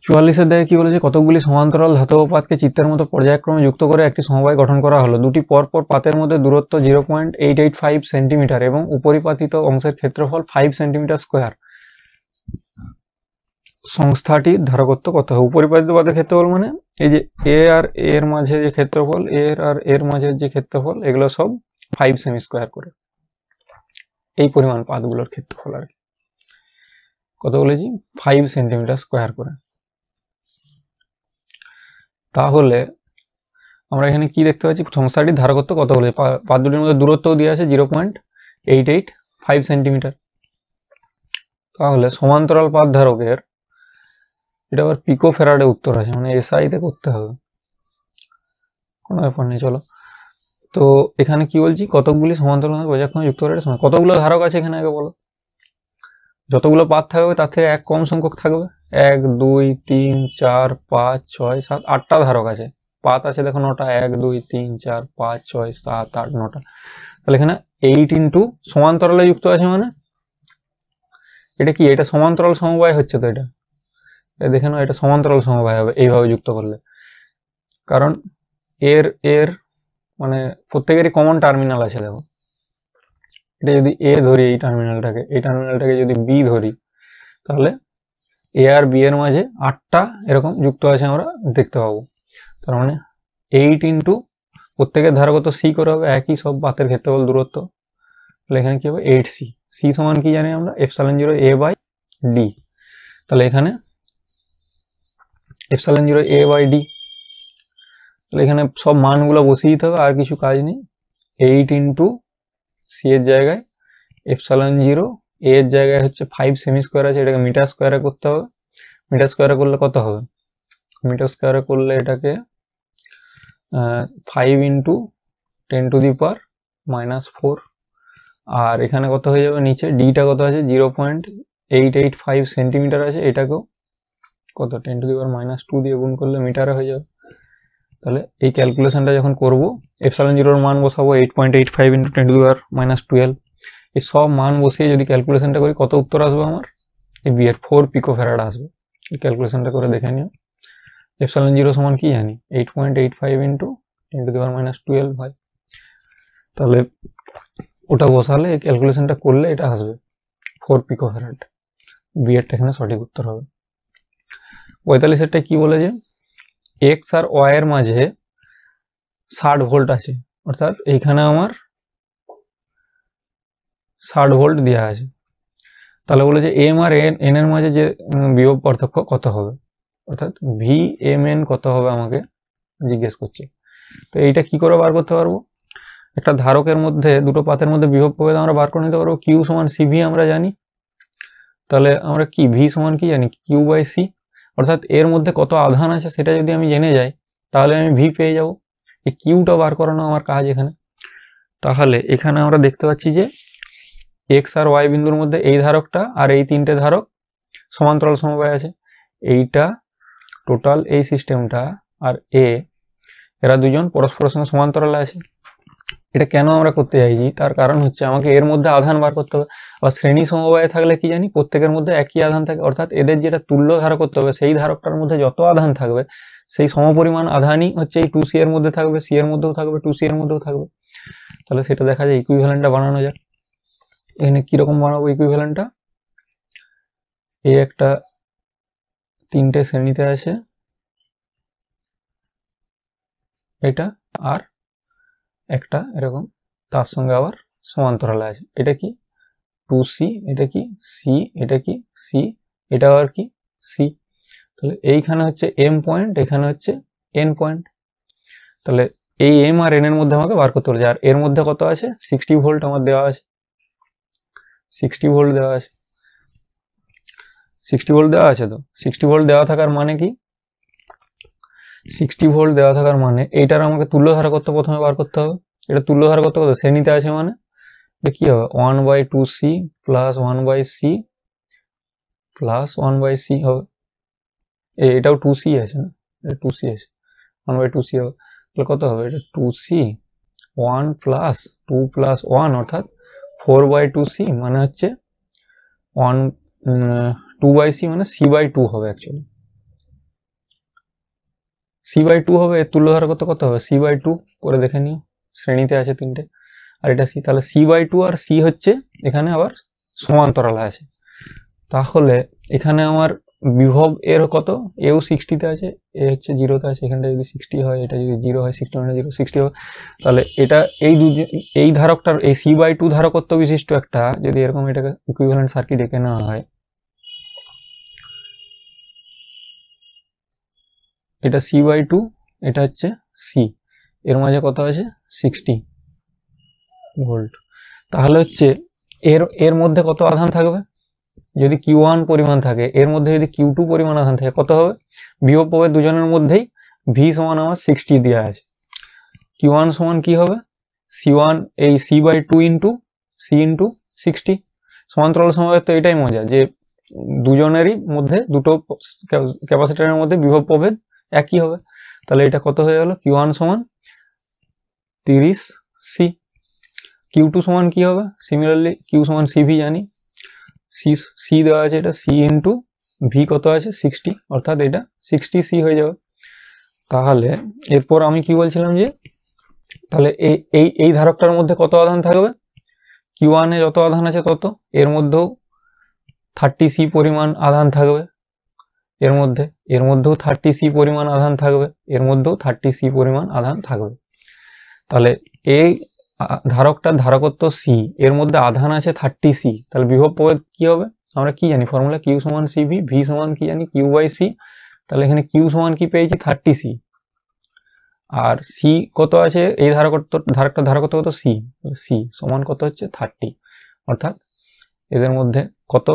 44-এর দেখে কি বলেছে, কতগুলি সমান্তরাল ধাতব পাতকে চিত্রের মতো পর্যায়ক্রমে যুক্ত করে একটি সমবায় গঠন করা হলো। দুটি পরপর পাতের মধ্যে দূরত্ব 0.885 সেন্টিমিটার এবং উপরিপাতিত অংশের ক্ষেত্রফল 5 সেন্টিমিটার স্কোয়ার। সংস্থাটির ধারকত্ব কত হবে? উপরিপাতিত পাতের ক্ষেত্রফল মানে এই যে এ আর এর মাঝে যে ক্ষেত্রফল, এর আর এর মাঝের যে ক্ষেত্রফল, এগুলো সব 5 সেমি স্কোয়ার করে, এই পরিমাণ পাতগুলোর ক্ষেত্রফল আর কি। কত বলেছি 5 সেন্টিমিটার স্কোয়ার করে। তাহলে আমরা এখানে কি দেখতে পাচ্ছি, সংস্থাটির ধারকত্ব কত বলে, পাত দুটির মধ্যে দূরত্বও দিয়ে আছে 0.885 সেন্টিমিটার। তাহলে সমান্তরাল পাত ধারকের, এটা আবার পিকো ফেরাডে উত্তর আছে, মানে এসআইতে করতে হবে, কোনো ব্যাপার নেই চলো। তো এখানে কি বলছি, কতগুলি সমান্তরাল পর্যায়ক্রমে যুক্ত করে সময়, কতগুলো ধারক আছে এখানে আগে বলো। যতগুলো পাত থাকবে তার থেকে এক কম সংখ্যক থাকবে, 1 2 3 4 5 6 7 8টা ধারক আছে। পাত আছে দেখো 9টা, 1 2 3 4 5 6 7 8 9টা। তাহলে এখানে 8 ইন্টু সমান্তরালে যুক্ত আছে মানে এটা কি, এটা সমান্তরাল সমবায় হচ্ছে, তো এটা দেখে নাও, এটা সমান্তরাল সমবায় হবে এইভাবে যুক্ত করলে, কারণ এর এর মানে প্রত্যেকেরই কমন টার্মিনাল আছে। দেখো এটা যদি এ ধরি, এই টার্মিনালটাকে যদি বি ধরি, তাহলে এ আর বি এর মাঝে 8টা এরকম যুক্ত আছে আমরা দেখতে পাবো। তার মানে 8 ইন্টু প্রত্যেকের ধারকত্ব সি করে হবে, একই সব পাতের ক্ষেত্রফল দূরত্ব। তাহলে এখানে কি হবে 8c। সি সমান কি জানি আমরা, ε0 a বাই ডি। তাহলে এখানে ε0 a বাই ডি। তাহলে এখানে সব মানগুলো বসিয়ে দিতে হবে, আর কিছু কাজ নেই। 8 ইন্টু সি এর জায়গায় ε0 a এর জায়গায় হচ্ছে 5 সেমি স্কোয়ার আছে, এটাকে মিটার স্কোয়ারে করতে হবে। মিটার স্কোয়ারে করলে কত হবে, মিটার স্কোয়ারে করলে এটাকে 5 ইন্টু 10⁻⁻⁴। আর এখানে কত হয়ে যাবে, নিচে ডিটা কত আছে 0.885 সেন্টিমিটার আছে, এটাকেও কত 10⁻⁻² দিয়ে গুণ করলে মিটারে হয়ে যাবে। তাহলে এই ক্যালকুলেশনটা যখন করব, ε0 মান বসাবো 8.85 ইন্টু 10⁻12। এই সব মান বসিয়ে যদি ক্যালকুলেশনটা করি, কত উত্তর আসবে আমার, এই বি এর 4 পিকোফ্যারাড আসবে। এই ক্যালকুলেশনটা করে দেখে নিও। ε0 সমান কি জানি 8.85 ইন্টু 10⁻12 হয়। তাহলে ওটা বসালে, এই ক্যালকুলেশনটা করলে এটা আসবে 4 পিকোফ্যারাড। বি এরটা এখানে সঠিক উত্তর হবে। 45-এরটা কি বলেছে, এক্স আর ওয়াই এর মাঝে 60 ভোল্ট আছে, অর্থাৎ এইখানে আমার 60 ভোল্ট দেওয়া আছে। তাহলে বলেছে এম আর এন এর মাঝে যে বিভব পার্থক্য কত হবে, অর্থাৎ ভি এম এন কত হবে আমাকে জিজ্ঞেস করছে। তো এইটা কি করে বার করতে পারবো, একটা ধারকের মধ্যে, দুটো পাতের মধ্যে বিভব প্রভেদ আমরা বার করে নিতে পারবো। কিউ সমান সিভি আমরা জানি, তাহলে আমরা কি ভি সমান কি জানি কিউ বাই সি, অর্থাৎ এর মধ্যে কত আধান আছে সেটা যদি আমি জেনে যাই তাহলে আমি ভি পেয়ে যাব। এই কিউটা বার করানো আমার কাজ এখানে। তাহলে এখানে আমরা দেখতে পাচ্ছি যে এক্স আর ওয়াই বিন্দুর মধ্যে এই ধারকটা আর এই তিনটে ধারক সমান্তরাল সমবায় আছে। এইটা টোটাল এই সিস্টেমটা আর এরা দুজন পরস্পরের সঙ্গে সমান্তরালে আছে। এটা কেন আমরা করতে চাইছি, তার কারণ হচ্ছে আমাকে এর মধ্যে আধান বার করতে হবে। আবার শ্রেণী সমবায়ে থাকলে কি জানি প্রত্যেকের মধ্যে একই আধান থাকে, অর্থাৎ এদের যেটা তুল্য ধারক করতে হবে, সেই ধারকটার মধ্যে যত আধান থাকবে সেই সমপরিমাণ আধানই হচ্ছে এই 2c এর মধ্যে থাকবে, সি এর মধ্যেও থাকবে, 2c এর মধ্যেও থাকবে। তাহলে সেটা দেখা যায়, ইকুইভ্যালেন্টটা বানানো যাক। এখানে কিরকম বানাবো ইকুইভ্যালেন্টটা, এই একটা তিনটে শ্রেণীতে আছে এটা, আর একটা এরকম তার সঙ্গে আবার সমান্তরালে আছে। এটা কি 2c, এটা কি c, এটা কি c, এটা আবার কি c। তাহলে এইখানে হচ্ছে m পয়েন্ট, এখানে হচ্ছে n পয়েন্ট। তাহলে এই m আর n এর মধ্যে আমাকে বার করতে হবে। আর এর মধ্যে কত আছে? 60 ভোল্ট আমার দেওয়া আছে, 60 ভোল্ট দেওয়া আছে, 60 ভোল্ট দেওয়া আছে। তো 60 ভোল্ট দেওয়া থাকার মানে কি? 60 ভোল্ট দেওয়া থাকার মানে এইটার আমাকে তুল্য ধারকত্ব প্রথমে বার করতে হবে। এটা তুল্য ধারকত্ব কত? শ্রেণীতে আছে মানে এটা কি হবে? 1/2c plus 1/c plus 1/c হবে। এটাও 2c আছে না, এটা 2c আছে, 1/2c হবে। তাহলে কত হবে? এটা 2c 1 প্লাস 2 প্লাস 1 অর্থাৎ 4/2c মানে হচ্ছে 2/c মানে c/2 হবে। অ্যাকচুয়ালি c/2 হবে। এর তুল্য ধারকত্ব কত হবে? c/2 করে দেখে নিও, শ্রেণীতে আছে তিনটে, আর এটা c। তাহলে c/2 আর c হচ্ছে এখানে আবার সমান্তরালে আছে। তাহলে এখানে আমার বিভব এর কত? এও 60 তে আছে, এ হচ্ছে 0 তে আছে। এখানটা যদি 60 হয়, এটা যদি 0 হয়, 60 মানে 0, 60 হবে। তাহলে এটা এই ধারকটার এই c/2 ধারকত্ব বিশিষ্ট একটা, যদি এরকম এটাকে ইকুইভ্যালেন্ট সার্কিট এঁকে নেওয়া হয়, এটা c/2, এটা হচ্ছে c, এর মাঝে কত আছে? 60 ভোল্ট। তাহলে হচ্ছে এর মধ্যে কত আধান থাকবে? যদি Q1 পরিমাণ থাকে, এর মধ্যে যদি Q2 পরিমাণ আধান থাকে, কত হবে? বিভব প্রভেদ দুজনের মধ্যেই V সমান আমার 60 দেওয়া আছে। Q1 সমান কি হবে? C1 এই c/2 ইন্টু c ইন্টু 60। সমান্তরাল সমবায় তো এটাই মজা, যে দুজনেরই মধ্যে, দুটো ক্যাপাসিটরের মধ্যে বিভব প্রভেদ একই হবে। তাহলে এটা কত হয়ে গেল? Q1 সমান 30c। Q2 সমান কি হবে? সিমিলারলি Q সমান CV জানি, c দেওয়া আছে, এটা c ইন্টু V কত আছে? 60, অর্থাৎ এটা 60c হয়ে যাবে। তাহলে এরপর আমি কি বলছিলাম, যে তাহলে এই ধারকটার মধ্যে কত আধান থাকবে? Q1 এ যত আধান আছে তত, এর মধ্যেও 30c পরিমাণ আধান থাকবে, এর মধ্যেও 30c পরিমাণ আধান থাকবে, এর মধ্যেও 30c পরিমাণ আধান থাকবে। তাহলে এই ধারকটার ধারকত্ব c, এর মধ্যে আধান আছে 30c। তাহলে বিভব প্রভেদ কি হবে? আমরা কি জানি ফর্মুলা? Q সমান CV, V সমান কি জানি? Q/c। তাহলে এখানে Q সমান কি পেয়েছি? 30c। আর c কত আছে? এই ধারকটার ধারকত্ব কত? c, c সমান কত হচ্ছে? 30। অর্থাৎ এদের মধ্যে কত,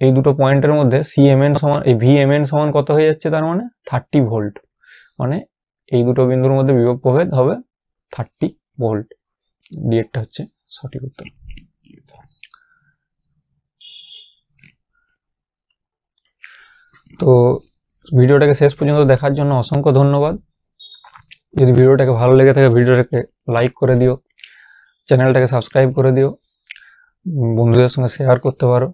এই দুটো পয়েন্টের মধ্যে CMN সমান, এই VMN সমান কত হয়ে যাচ্ছে? তার মানে 30 ভোল্ট। মানে এই দুটো বিন্দুর মধ্যে বিভব প্রভেদ হবে 30 ভোল্ট। ডিএটা হচ্ছে সঠিক উত্তর। তো ভিডিওটাকে শেষ পর্যন্ত দেখার জন্য অসংখ্য ধন্যবাদ। যদি ভিডিওটাকে ভালো লেগে থাকে, ভিডিওটাকে লাইক করে দিও, চ্যানেলটাকে সাবস্ক্রাইব করে দিও, বন্ধুদের সঙ্গে শেয়ার করতে পারো।